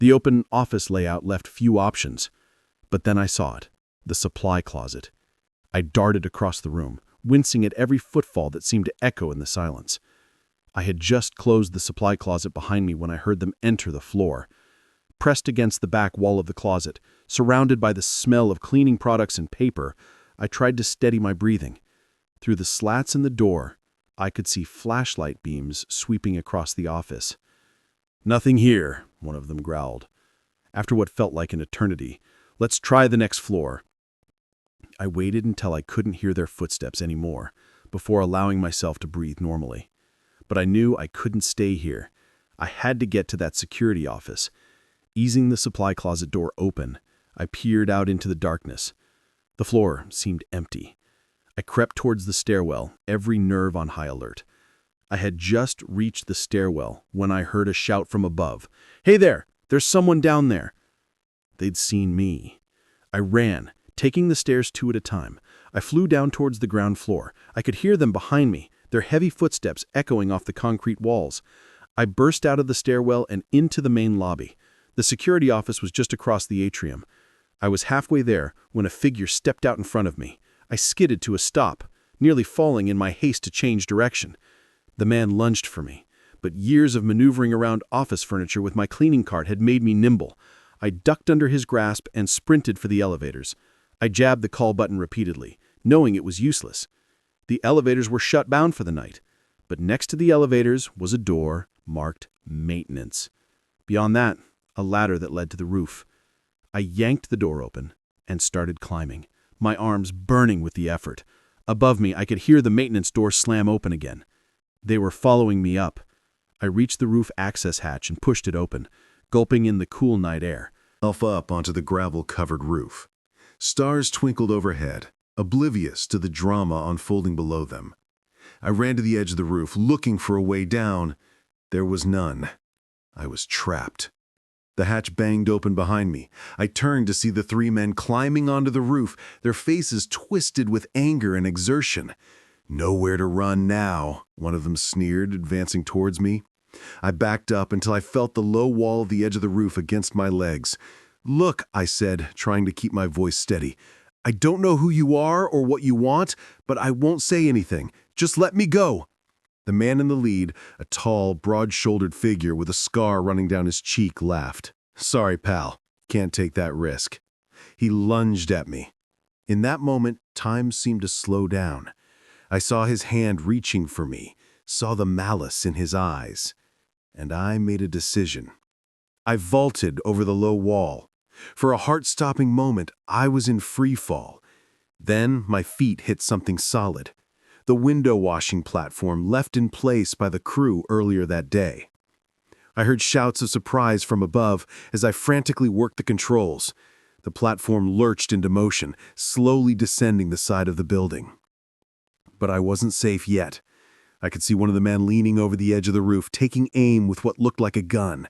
The open office layout left few options. But then I saw it, the supply closet. I darted across the room, wincing at every footfall that seemed to echo in the silence. I had just closed the supply closet behind me when I heard them enter the floor. Pressed against the back wall of the closet, surrounded by the smell of cleaning products and paper, I tried to steady my breathing. Through the slats in the door, I could see flashlight beams sweeping across the office. "Nothing here," one of them growled. After what felt like an eternity, "Let's try the next floor." I waited until I couldn't hear their footsteps anymore before allowing myself to breathe normally. But I knew I couldn't stay here. I had to get to that security office. Easing the supply closet door open, I peered out into the darkness. The floor seemed empty. I crept towards the stairwell, every nerve on high alert. I had just reached the stairwell when I heard a shout from above. "Hey there! There's someone down there!" They'd seen me. I ran, taking the stairs two at a time. I flew down towards the ground floor. I could hear them behind me, their heavy footsteps echoing off the concrete walls. I burst out of the stairwell and into the main lobby. The security office was just across the atrium. I was halfway there when a figure stepped out in front of me. I skidded to a stop, nearly falling in my haste to change direction. The man lunged for me, but years of maneuvering around office furniture with my cleaning cart had made me nimble. I ducked under his grasp and sprinted for the elevators. I jabbed the call button repeatedly, knowing it was useless. The elevators were shut bound for the night, but next to the elevators was a door marked maintenance. Beyond that, a ladder that led to the roof. I yanked the door open and started climbing, my arms burning with the effort. Above me, I could hear the maintenance door slam open again. They were following me up. I reached the roof access hatch and pushed it open, gulping in the cool night air. Up onto the gravel-covered roof. Stars twinkled overhead, oblivious to the drama unfolding below them. I ran to the edge of the roof, looking for a way down. There was none. I was trapped. The hatch banged open behind me. I turned to see the three men climbing onto the roof, their faces twisted with anger and exertion. "Nowhere to run now," one of them sneered, advancing towards me. I backed up until I felt the low wall of the edge of the roof against my legs. "Look," I said, trying to keep my voice steady. "I don't know who you are or what you want, but I won't say anything. Just let me go." The man in the lead, a tall, broad-shouldered figure with a scar running down his cheek, laughed. "Sorry, pal. Can't take that risk." He lunged at me. In that moment, time seemed to slow down. I saw his hand reaching for me, saw the malice in his eyes, and I made a decision. I vaulted over the low wall. For a heart-stopping moment, I was in free fall. Then my feet hit something solid. The window washing platform left in place by the crew earlier that day. I heard shouts of surprise from above as I frantically worked the controls. The platform lurched into motion, slowly descending the side of the building. But I wasn't safe yet. I could see one of the men leaning over the edge of the roof, taking aim with what looked like a gun.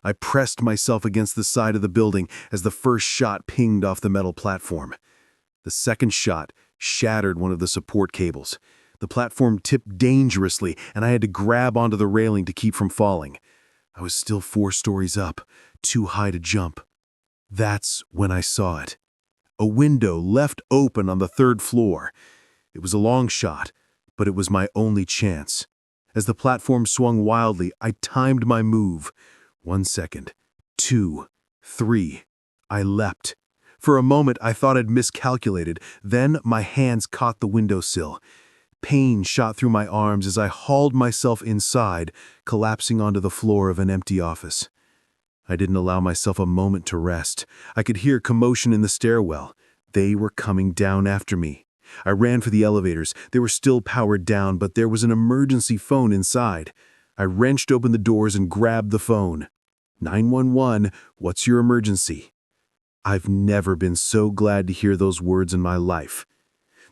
I pressed myself against the side of the building as the first shot pinged off the metal platform. The second shot shattered one of the support cables. The platform tipped dangerously, and I had to grab onto the railing to keep from falling. I was still 4 stories up, too high to jump. That's when I saw it. A window left open on the 3rd floor. It was a long shot, but it was my only chance. As the platform swung wildly, I timed my move. 1 second, 2, 3. I leapt. For a moment, I thought I'd miscalculated. Then my hands caught the windowsill. Pain shot through my arms as I hauled myself inside, collapsing onto the floor of an empty office. I didn't allow myself a moment to rest. I could hear commotion in the stairwell. They were coming down after me. I ran for the elevators. They were still powered down, but there was an emergency phone inside. I wrenched open the doors and grabbed the phone. 911, what's your emergency? I've never been so glad to hear those words in my life.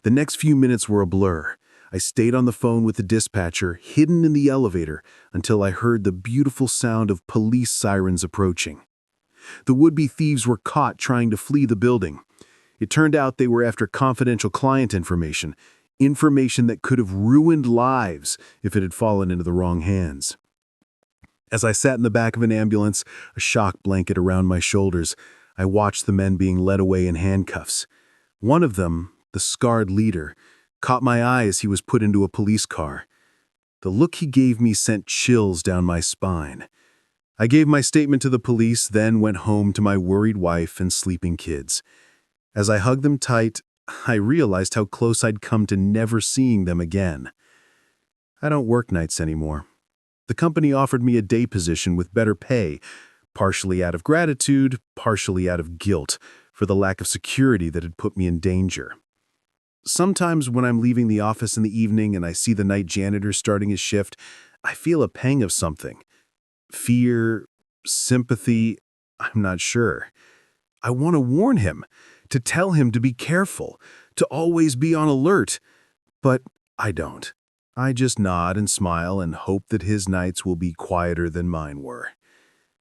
The next few minutes were a blur. I stayed on the phone with the dispatcher, hidden in the elevator, until I heard the beautiful sound of police sirens approaching. The would-be thieves were caught trying to flee the building. It turned out they were after confidential client information that could have ruined lives if it had fallen into the wrong hands. As I sat in the back of an ambulance, a shock blanket around my shoulders, I watched the men being led away in handcuffs. One of them, the scarred leader, caught my eye as he was put into a police car. The look he gave me sent chills down my spine. I gave my statement to the police, then went home to my worried wife and sleeping kids. As I hugged them tight, I realized how close I'd come to never seeing them again. I don't work nights anymore. The company offered me a day position with better pay, partially out of gratitude, partially out of guilt, for the lack of security that had put me in danger. Sometimes when I'm leaving the office in the evening and I see the night janitor starting his shift, I feel a pang of something. Fear, sympathy, I'm not sure. I want to warn him, to tell him to be careful, to always be on alert. But I don't. I just nod and smile and hope that his nights will be quieter than mine were.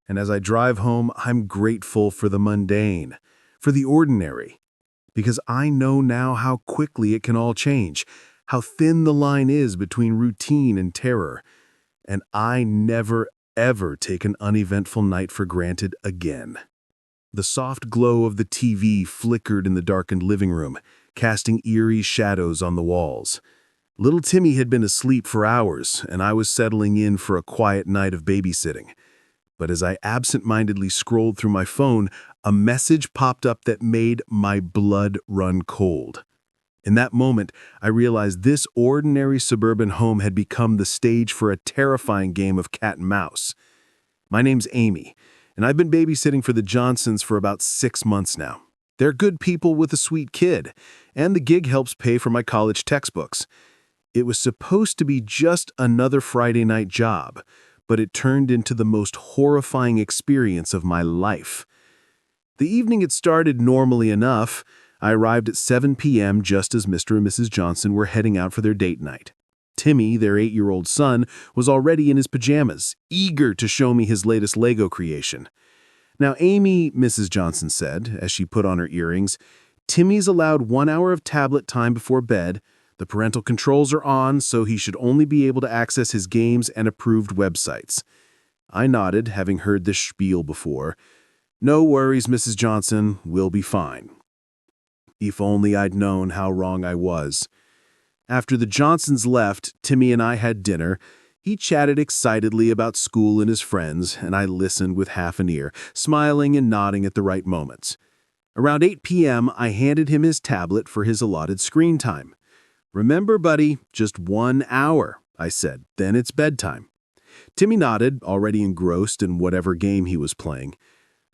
And as I drive home, I'm grateful for the mundane, for the ordinary, because I know now how quickly it can all change, how thin the line is between routine and terror. And I never, ever take an uneventful night for granted again. The soft glow of the TV flickered in the darkened living room, casting eerie shadows on the walls. Little Timmy had been asleep for hours, and I was settling in for a quiet night of babysitting. But as I absent-mindedly scrolled through my phone, a message popped up that made my blood run cold. In that moment, I realized this ordinary suburban home had become the stage for a terrifying game of cat and mouse. My name's Amy, and I've been babysitting for the Johnsons for about 6 months now. They're good people with a sweet kid, and the gig helps pay for my college textbooks. It was supposed to be just another Friday night job, but it turned into the most horrifying experience of my life. The evening had started normally enough. I arrived at 7 p.m. just as Mr. and Mrs. Johnson were heading out for their date night. Timmy, their 8-year-old son, was already in his pajamas, eager to show me his latest Lego creation. Now, Amy, Mrs. Johnson said, as she put on her earrings, Timmy's allowed 1 hour of tablet time before bed. The parental controls are on, so he should only be able to access his games and approved websites. I nodded, having heard this spiel before. No worries, Mrs. Johnson, we'll be fine. If only I'd known how wrong I was. After the Johnsons left, Timmy and I had dinner. He chatted excitedly about school and his friends, and I listened with half an ear, smiling and nodding at the right moments. Around 8 p.m., I handed him his tablet for his allotted screen time. Remember, buddy, just 1 hour, I said, then it's bedtime. Timmy nodded, already engrossed in whatever game he was playing.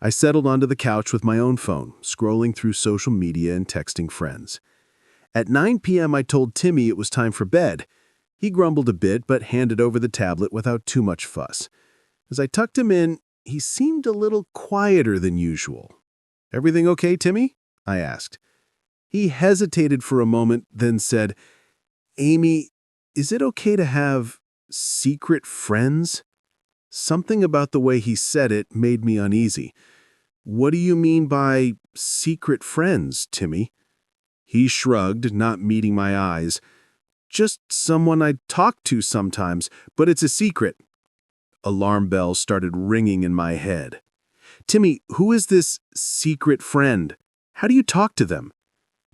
I settled onto the couch with my own phone, scrolling through social media and texting friends. At 9 p.m., I told Timmy it was time for bed. He grumbled a bit, but handed over the tablet without too much fuss. As I tucked him in, he seemed a little quieter than usual. Everything okay, Timmy? I asked. He hesitated for a moment, then said, Amy, is it okay to have secret friends? Something about the way he said it made me uneasy. What do you mean by secret friends, Timmy? He shrugged, not meeting my eyes. Just someone I talk to sometimes, but it's a secret. Alarm bells started ringing in my head. Timmy, who is this secret friend? How do you talk to them?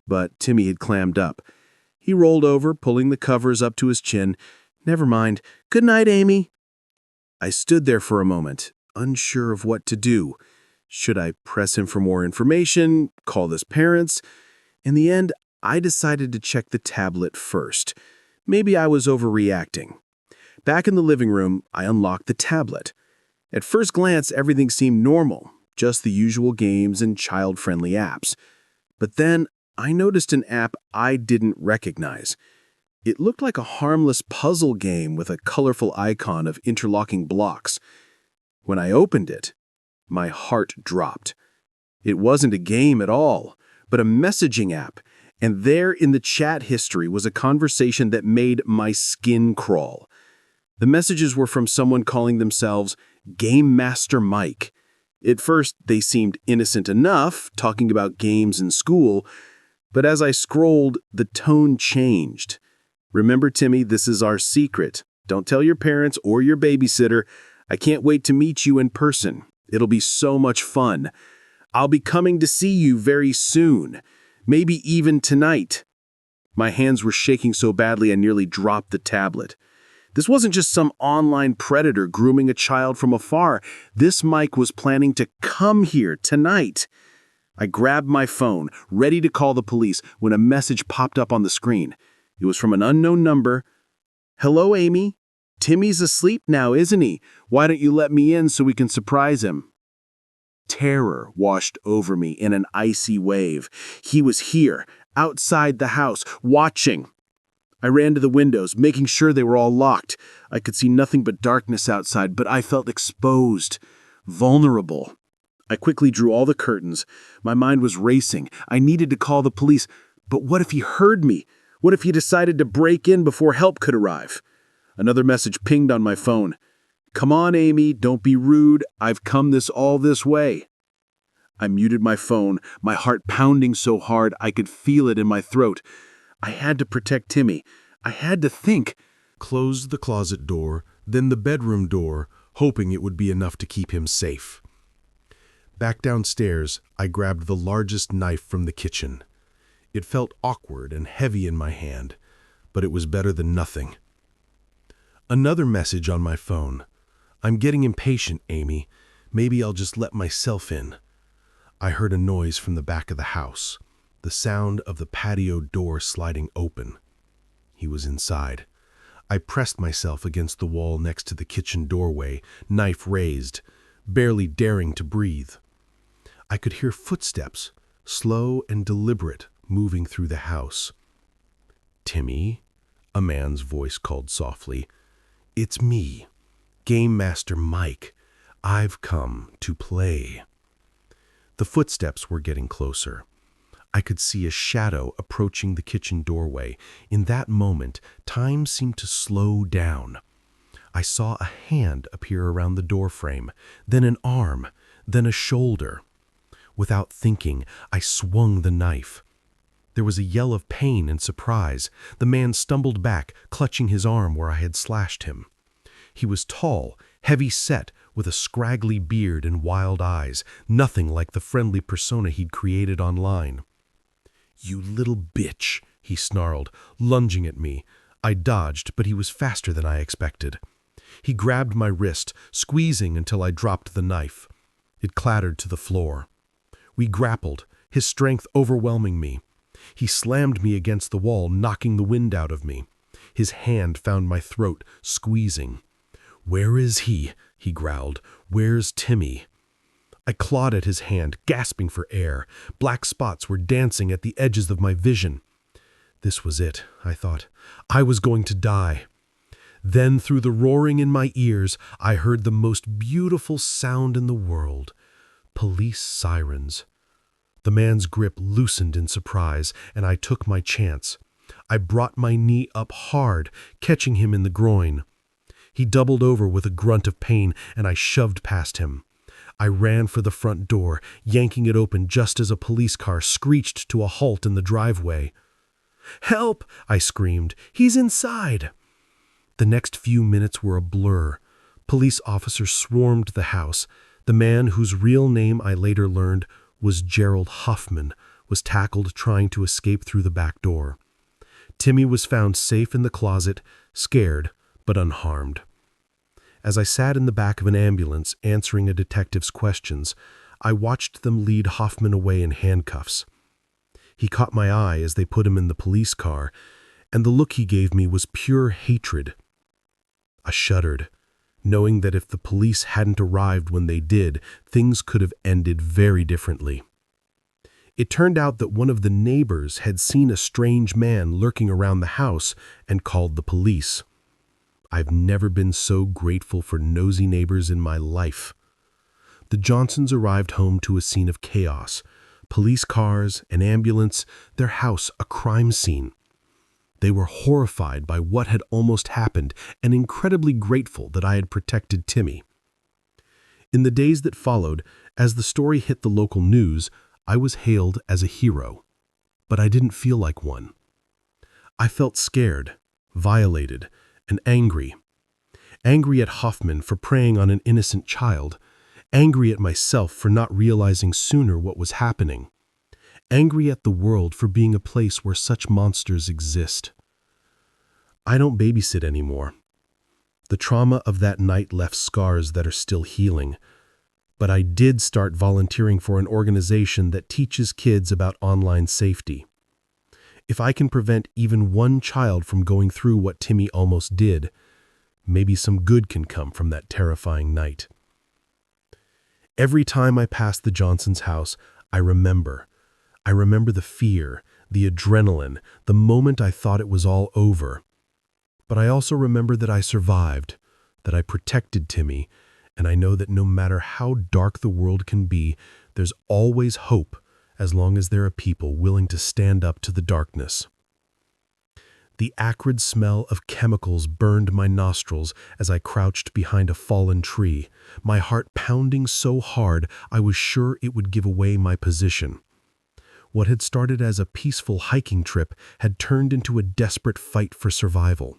But Timmy had clammed up. He rolled over, pulling the covers up to his chin. Never mind. Good night, Amy. I stood there for a moment, unsure of what to do. Should I press him for more information, call his parents? In the end, I decided to check the tablet first. Maybe I was overreacting. Back in the living room, I unlocked the tablet. At first glance, everything seemed normal, just the usual games and child-friendly apps. But then, I noticed an app I didn't recognize. It looked like a harmless puzzle game with a colorful icon of interlocking blocks. When I opened it, My heart dropped. It wasn't a game at all, but a messaging app, and there in the chat history was a conversation that made my skin crawl. The messages were from someone calling themselves Game Master Mike. At first, they seemed innocent enough, talking about games in school, but as I scrolled, the tone changed. Remember, Timmy, this is our secret. Don't tell your parents or your babysitter. I can't wait to meet you in person. It'll be so much fun. I'll be coming to see you very soon, maybe even tonight. My hands were shaking so badly I nearly dropped the tablet. This wasn't just some online predator grooming a child from afar. This Mike was planning to come here tonight. I grabbed my phone, ready to call the police, when a message popped up on the screen. It was from an unknown number. "Hello, Amy. Timmy's asleep now, isn't he? Why don't you let me in so we can surprise him?" Terror washed over me in an icy wave. He was here, outside the house, watching. I ran to the windows, making sure they were all locked. I could see nothing but darkness outside, but I felt exposed, vulnerable. I quickly drew all the curtains. My mind was racing. I needed to call the police, but what if he heard me? What if he decided to break in before help could arrive? Another message pinged on my phone. "Come on, Amy, don't be rude. I've come all this way." I muted my phone, my heart pounding so hard I could feel it in my throat. I had to protect Timmy. I had to think. Closed the closet door, then the bedroom door, hoping it would be enough to keep him safe. Back downstairs, I grabbed the largest knife from the kitchen. It felt awkward and heavy in my hand, but it was better than nothing. Another message on my phone. "I'm getting impatient, Amy. Maybe I'll just let myself in." I heard a noise from the back of the house, the sound of the patio door sliding open. He was inside. I pressed myself against the wall next to the kitchen doorway, knife raised, barely daring to breathe. I could hear footsteps, slow and deliberate, moving through the house. "Timmy," a man's voice called softly. "It's me, Game Master Mike. I've come to play." The footsteps were getting closer. I could see a shadow approaching the kitchen doorway. In that moment, time seemed to slow down. I saw a hand appear around the doorframe, then an arm, then a shoulder. Without thinking, I swung the knife. There was a yell of pain and surprise. The man stumbled back, clutching his arm where I had slashed him. He was tall, heavy-set, with a scraggly beard and wild eyes, nothing like the friendly persona he'd created online. "You little bitch," he snarled, lunging at me. I dodged, but he was faster than I expected. He grabbed my wrist, squeezing until I dropped the knife. It clattered to the floor. We grappled, his strength overwhelming me. He slammed me against the wall, knocking the wind out of me. His hand found my throat, squeezing. "Where is he?" he growled. "Where's Timmy?" I clawed at his hand, gasping for air. Black spots were dancing at the edges of my vision. This was it, I thought. I was going to die. Then, through the roaring in my ears, I heard the most beautiful sound in the world. Police sirens. The man's grip loosened in surprise, and I took my chance. I brought my knee up hard, catching him in the groin. He doubled over with a grunt of pain, and I shoved past him. I ran for the front door, yanking it open just as a police car screeched to a halt in the driveway. "Help!" I screamed. "He's inside!" The next few minutes were a blur. Police officers swarmed the house. The man, whose real name I later learned was Gerald Huffman, was tackled trying to escape through the back door. Timmy was found safe in the closet, scared but unharmed. As I sat in the back of an ambulance answering a detective's questions, I watched them lead Hoffman away in handcuffs. He caught my eye as they put him in the police car, and the look he gave me was pure hatred. I shuddered, knowing that if the police hadn't arrived when they did, things could have ended very differently. It turned out that one of the neighbors had seen a strange man lurking around the house and called the police. I've never been so grateful for nosy neighbors in my life. The Johnsons arrived home to a scene of chaos. Police cars, an ambulance, their house a crime scene. They were horrified by what had almost happened and incredibly grateful that I had protected Timmy. In the days that followed, as the story hit the local news, I was hailed as a hero. But I didn't feel like one. I felt scared, violated, and angry. Angry at Hoffman for preying on an innocent child. Angry at myself for not realizing sooner what was happening. Angry at the world for being a place where such monsters exist. I don't babysit anymore. The trauma of that night left scars that are still healing. But I did start volunteering for an organization that teaches kids about online safety. If I can prevent even one child from going through what Timmy almost did, maybe some good can come from that terrifying night. Every time I pass the Johnsons' house, I remember. I remember the fear, the adrenaline, the moment I thought it was all over. But I also remember that I survived, that I protected Timmy, and I know that no matter how dark the world can be, there's always hope as long as there are people willing to stand up to the darkness. The acrid smell of chemicals burned my nostrils as I crouched behind a fallen tree, my heart pounding so hard I was sure it would give away my position. What had started as a peaceful hiking trip had turned into a desperate fight for survival.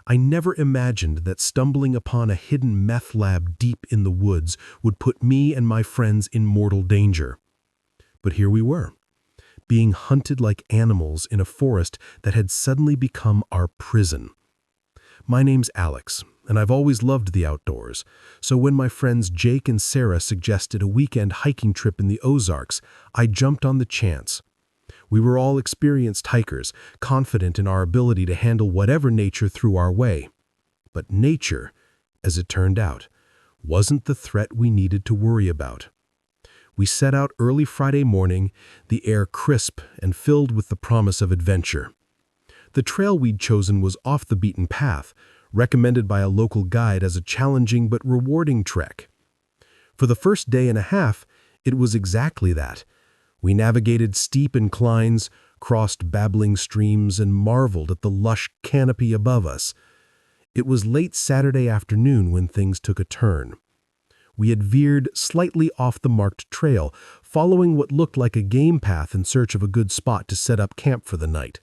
I never imagined that stumbling upon a hidden meth lab deep in the woods would put me and my friends in mortal danger. But here we were, being hunted like animals in a forest that had suddenly become our prison. My name's Alex, and I've always loved the outdoors, so when my friends Jake and Sarah suggested a weekend hiking trip in the Ozarks, I jumped on the chance. We were all experienced hikers, confident in our ability to handle whatever nature threw our way. But nature, as it turned out, wasn't the threat we needed to worry about. We set out early Friday morning, the air crisp and filled with the promise of adventure. The trail we'd chosen was off the beaten path, recommended by a local guide as a challenging but rewarding trek. For the first day and a half, it was exactly that. We navigated steep inclines, crossed babbling streams, and marveled at the lush canopy above us. It was late Saturday afternoon when things took a turn. We had veered slightly off the marked trail, following what looked like a game path in search of a good spot to set up camp for the night.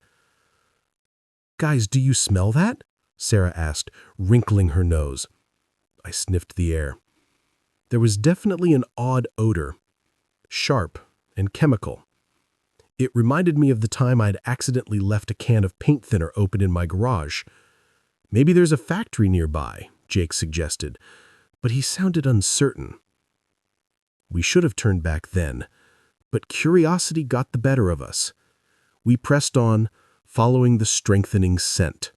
"Guys, do you smell that?" Sarah asked, wrinkling her nose. I sniffed the air. There was definitely an odd odor, sharp and chemical. It reminded me of the time I'd accidentally left a can of paint thinner open in my garage. "Maybe there's a factory nearby," Jake suggested, but he sounded uncertain. We should have turned back then, but curiosity got the better of us. We pressed on, following the strengthening scent.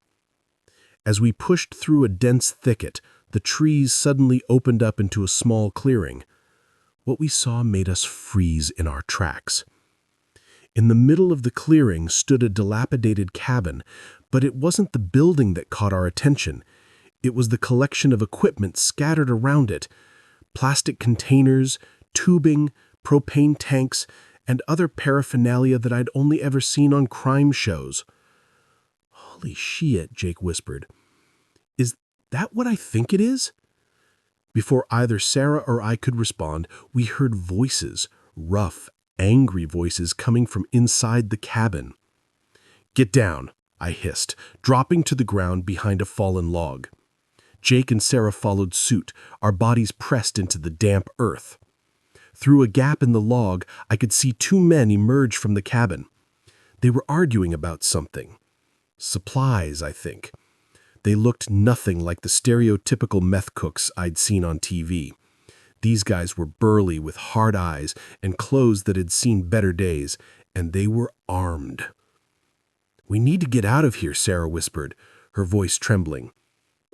As we pushed through a dense thicket, the trees suddenly opened up into a small clearing. What we saw made us freeze in our tracks. In the middle of the clearing stood a dilapidated cabin, but it wasn't the building that caught our attention. It was the collection of equipment scattered around it. Plastic containers, tubing, propane tanks, and other paraphernalia that I'd only ever seen on crime shows. "Holy shit," Jake whispered. "Is that what I think it is?" Before either Sarah or I could respond, we heard voices, rough, angry voices coming from inside the cabin. "Get down," I hissed, dropping to the ground behind a fallen log. Jake and Sarah followed suit, our bodies pressed into the damp earth. Through a gap in the log, I could see two men emerge from the cabin. They were arguing about something. Supplies, I think. They looked nothing like the stereotypical meth cooks I'd seen on TV. These guys were burly with hard eyes and clothes that had seen better days, and they were armed. "We need to get out of here," Sarah whispered, her voice trembling.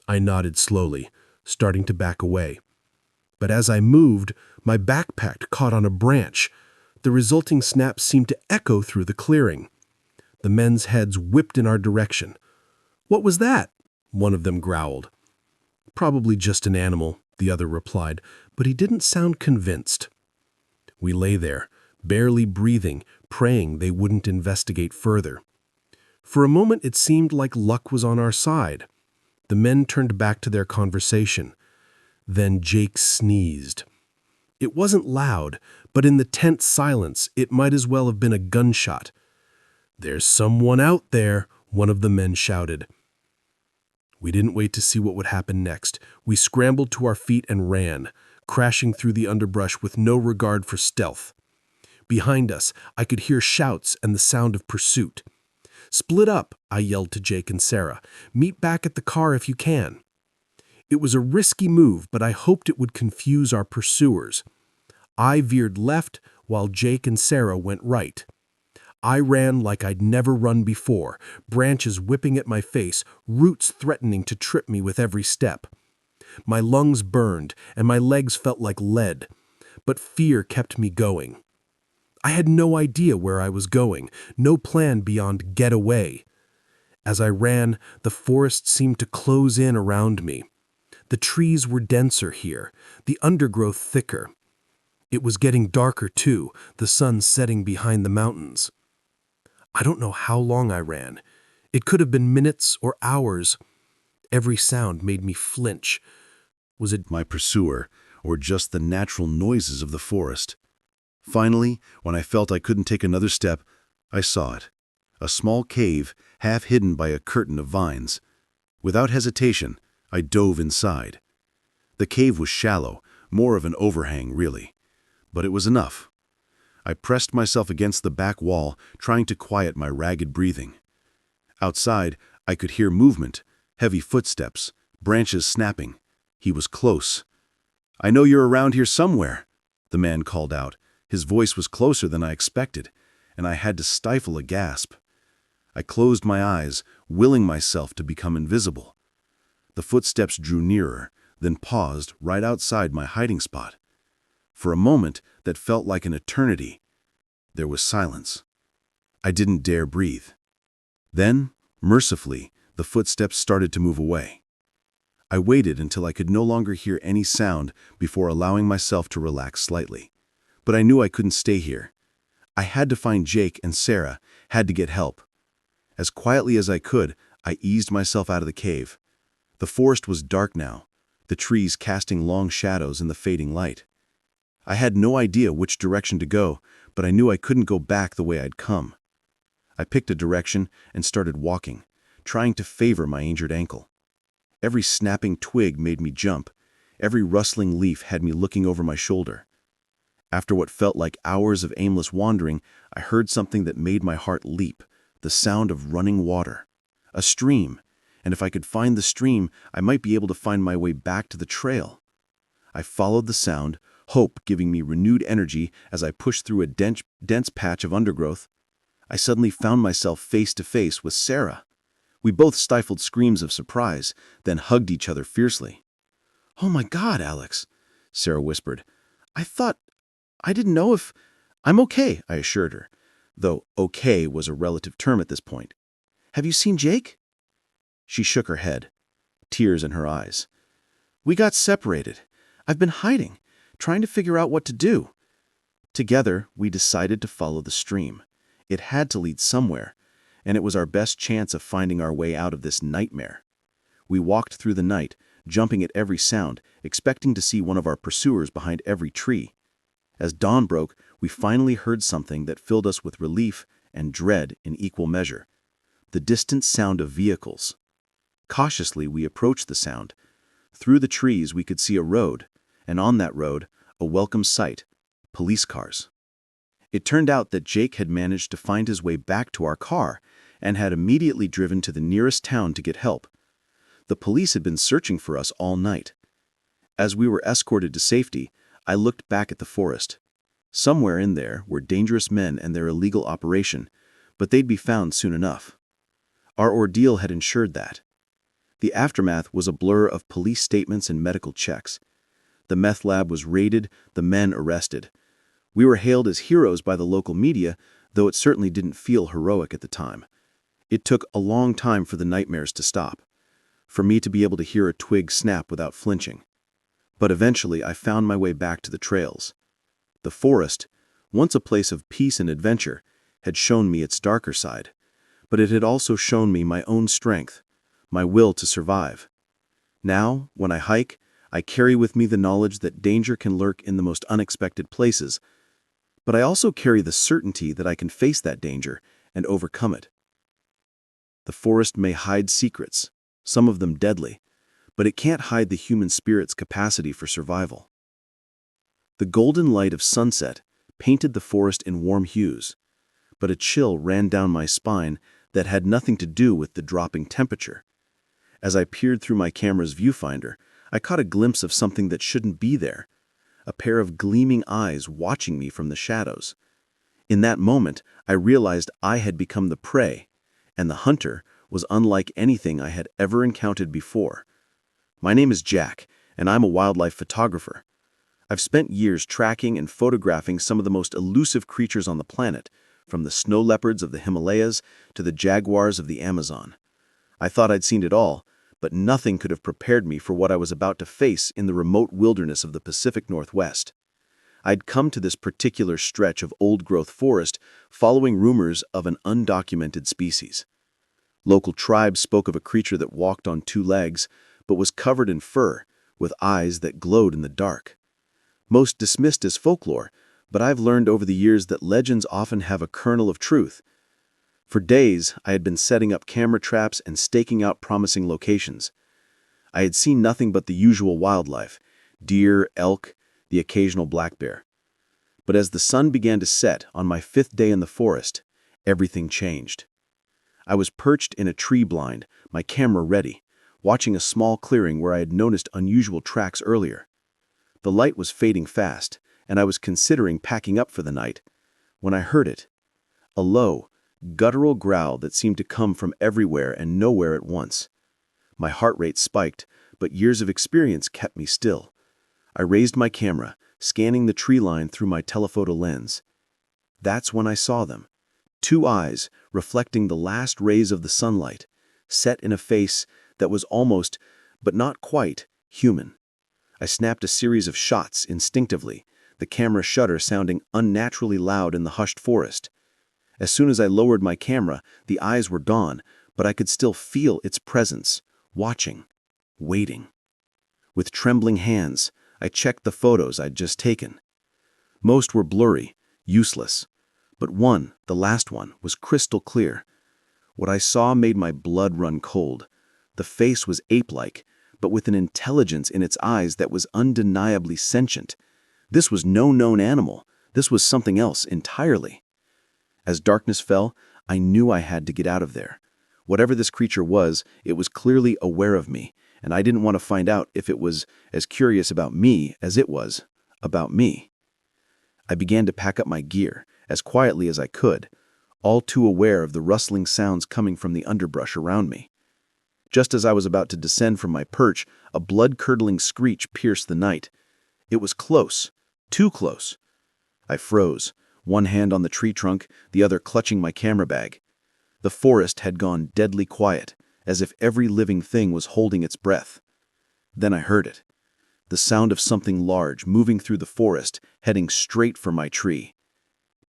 I nodded slowly, starting to back away. But as I moved, my backpack caught on a branch. The resulting snap seemed to echo through the clearing. The men's heads whipped in our direction. "What was that?" one of them growled. "Probably just an animal," the other replied, but he didn't sound convinced. We lay there, barely breathing, praying they wouldn't investigate further. For a moment it seemed like luck was on our side. The men turned back to their conversation. Then Jake sneezed. It wasn't loud, but in the tense silence it might as well have been a gunshot. "There's someone out there," one of the men shouted. We didn't wait to see what would happen next. We scrambled to our feet and ran, crashing through the underbrush with no regard for stealth. Behind us, I could hear shouts and the sound of pursuit. "Split up," I yelled to Jake and Sarah. "Meet back at the car if you can." It was a risky move, but I hoped it would confuse our pursuers. I veered left while Jake and Sarah went right. I ran like I'd never run before, branches whipping at my face, roots threatening to trip me with every step. My lungs burned and my legs felt like lead, but fear kept me going. I had no idea where I was going, no plan beyond get away. As I ran, the forest seemed to close in around me. The trees were denser here, the undergrowth thicker. It was getting darker too, the sun setting behind the mountains. I don't know how long I ran. It could have been minutes or hours. Every sound made me flinch. Was it My pursuer, or just the natural noises of the forest? Finally, when I felt I couldn't take another step, I saw it. A small cave, half hidden by a curtain of vines. Without hesitation, I dove inside. The cave was shallow, more of an overhang, really. But it was enough. I pressed myself against the back wall, trying to quiet my ragged breathing. Outside, I could hear movement, heavy footsteps, branches snapping. He was close. "I know you're around here somewhere," the man called out. His voice was closer than I expected, and I had to stifle a gasp. I closed my eyes, willing myself to become invisible. The footsteps drew nearer, then paused right outside my hiding spot. For a moment that felt like an eternity, there was silence. I didn't dare breathe. Then, mercifully, the footsteps started to move away. I waited until I could no longer hear any sound before allowing myself to relax slightly. But I knew I couldn't stay here. I had to find Jake and Sarah, had to get help. As quietly as I could, I eased myself out of the cave. The forest was dark now, the trees casting long shadows in the fading light. I had no idea which direction to go, but I knew I couldn't go back the way I'd come. I picked a direction and started walking, trying to favor my injured ankle. Every snapping twig made me jump. Every rustling leaf had me looking over my shoulder. After what felt like hours of aimless wandering, I heard something that made my heart leap, the sound of running water. A stream, and if I could find the stream, I might be able to find my way back to the trail. I followed the sound, hope giving me renewed energy as I pushed through a dense patch of undergrowth. I suddenly found myself face to face with Sarah. We both stifled screams of surprise, then hugged each other fiercely. "Oh my God, Alex," Sarah whispered. I didn't know if—" "I'm okay," I assured her, though okay was a relative term at this point. "Have you seen Jake?" She shook her head, tears in her eyes. "We got separated. I've been hiding, trying to figure out what to do." Together, we decided to follow the stream. It had to lead somewhere, and it was our best chance of finding our way out of this nightmare. We walked through the night, jumping at every sound, expecting to see one of our pursuers behind every tree. As dawn broke, we finally heard something that filled us with relief and dread in equal measure. The distant sound of vehicles. Cautiously, we approached the sound. Through the trees, we could see a road, and on that road, a welcome sight: police cars. It turned out that Jake had managed to find his way back to our car and had immediately driven to the nearest town to get help. The police had been searching for us all night. As we were escorted to safety, I looked back at the forest. Somewhere in there were dangerous men and their illegal operation, but they'd be found soon enough. Our ordeal had ensured that. The aftermath was a blur of police statements and medical checks. The meth lab was raided, the men arrested. We were hailed as heroes by the local media, though it certainly didn't feel heroic at the time. It took a long time for the nightmares to stop, for me to be able to hear a twig snap without flinching. But eventually I found my way back to the trails. The forest, once a place of peace and adventure, had shown me its darker side, but it had also shown me my own strength, my will to survive. Now, when I hike, I carry with me the knowledge that danger can lurk in the most unexpected places, but I also carry the certainty that I can face that danger and overcome it. The forest may hide secrets, some of them deadly, but it can't hide the human spirit's capacity for survival. The golden light of sunset painted the forest in warm hues, but a chill ran down my spine that had nothing to do with the dropping temperature. As I peered through my camera's viewfinder, I caught a glimpse of something that shouldn't be there, a pair of gleaming eyes watching me from the shadows. In that moment, I realized I had become the prey, and the hunter was unlike anything I had ever encountered before. My name is Jack, and I'm a wildlife photographer. I've spent years tracking and photographing some of the most elusive creatures on the planet, from the snow leopards of the Himalayas to the jaguars of the Amazon. I thought I'd seen it all, but nothing could have prepared me for what I was about to face in the remote wilderness of the Pacific Northwest. I'd come to this particular stretch of old-growth forest following rumors of an undocumented species. Local tribes spoke of a creature that walked on two legs, but was covered in fur, with eyes that glowed in the dark. Most dismissed as folklore, but I've learned over the years that legends often have a kernel of truth. For days, I had been setting up camera traps and staking out promising locations. I had seen nothing but the usual wildlife: deer, elk, the occasional black bear. But as the sun began to set on my 5th day in the forest, everything changed. I was perched in a tree blind, my camera ready, watching a small clearing where I had noticed unusual tracks earlier. The light was fading fast, and I was considering packing up for the night, when I heard it. A low, guttural growl that seemed to come from everywhere and nowhere at once. My heart rate spiked, but years of experience kept me still. I raised my camera, scanning the tree line through my telephoto lens. That's when I saw them. 2 eyes, reflecting the last rays of the sunlight, set in a face that was almost, but not quite, human. I snapped a series of shots instinctively, the camera shutter sounding unnaturally loud in the hushed forest. As soon as I lowered my camera, the eyes were gone, but I could still feel its presence, watching, waiting. With trembling hands, I checked the photos I'd just taken. Most were blurry, useless, but one, the last one, was crystal clear. What I saw made my blood run cold. The face was ape-like, but with an intelligence in its eyes that was undeniably sentient. This was no known animal. This was something else entirely. As darkness fell, I knew I had to get out of there. Whatever this creature was, it was clearly aware of me, and I didn't want to find out if it was as curious about me as it was about me. I began to pack up my gear, as quietly as I could, all too aware of the rustling sounds coming from the underbrush around me. Just as I was about to descend from my perch, a blood-curdling screech pierced the night. It was close, too close. I froze, one hand on the tree trunk, the other clutching my camera bag. The forest had gone deadly quiet, as if every living thing was holding its breath. Then I heard it. The sound of something large moving through the forest, heading straight for my tree.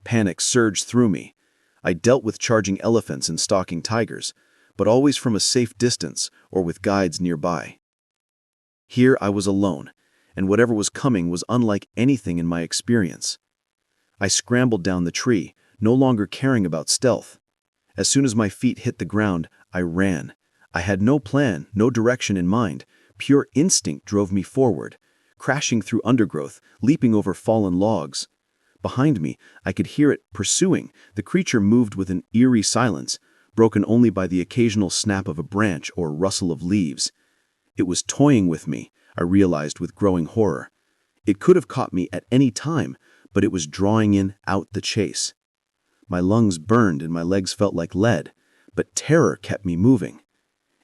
Panic surged through me. I dealt with charging elephants and stalking tigers, but always from a safe distance or with guides nearby. Here I was alone, and whatever was coming was unlike anything in my experience. I scrambled down the tree, no longer caring about stealth. As soon as my feet hit the ground, I ran. I had no plan, no direction in mind. Pure instinct drove me forward, crashing through undergrowth, leaping over fallen logs. Behind me, I could hear it pursuing. The creature moved with an eerie silence, broken only by the occasional snap of a branch or rustle of leaves. It was toying with me, I realized with growing horror. It could have caught me at any time, but it was drawing out the chase. My lungs burned and my legs felt like lead, but terror kept me moving.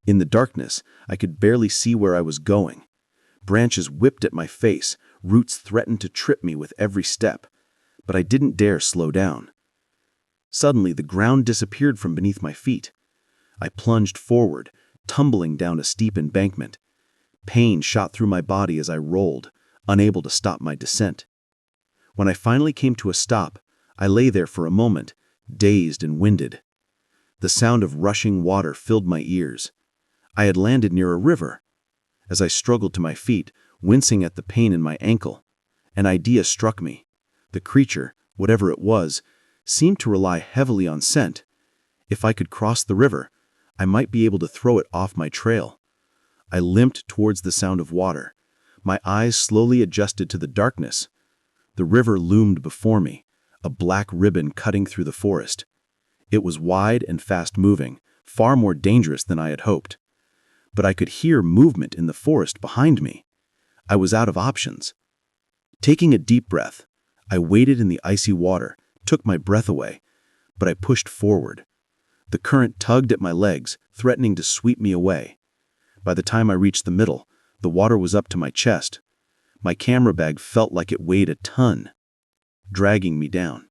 In the darkness, I could barely see where I was going. Branches whipped at my face, roots threatened to trip me with every step, but I didn't dare slow down. Suddenly, the ground disappeared from beneath my feet. I plunged forward, tumbling down a steep embankment. Pain shot through my body as I rolled. unable to stop my descent. When I finally came to a stop, I lay there for a moment, dazed and winded. The sound of rushing water filled my ears. I had landed near a river. As I struggled to my feet, wincing at the pain in my ankle, an idea struck me. The creature, whatever it was, seemed to rely heavily on scent. If I could cross the river, I might be able to throw it off my trail. I limped towards the sound of water. My eyes slowly adjusted to the darkness. The river loomed before me, a black ribbon cutting through the forest. It was wide and fast-moving, far more dangerous than I had hoped. But I could hear movement in the forest behind me. I was out of options. Taking a deep breath, I waded in the icy water, took my breath away, but I pushed forward. The current tugged at my legs, threatening to sweep me away. By the time I reached the middle, the water was up to my chest. My camera bag felt like it weighed a ton, dragging me down.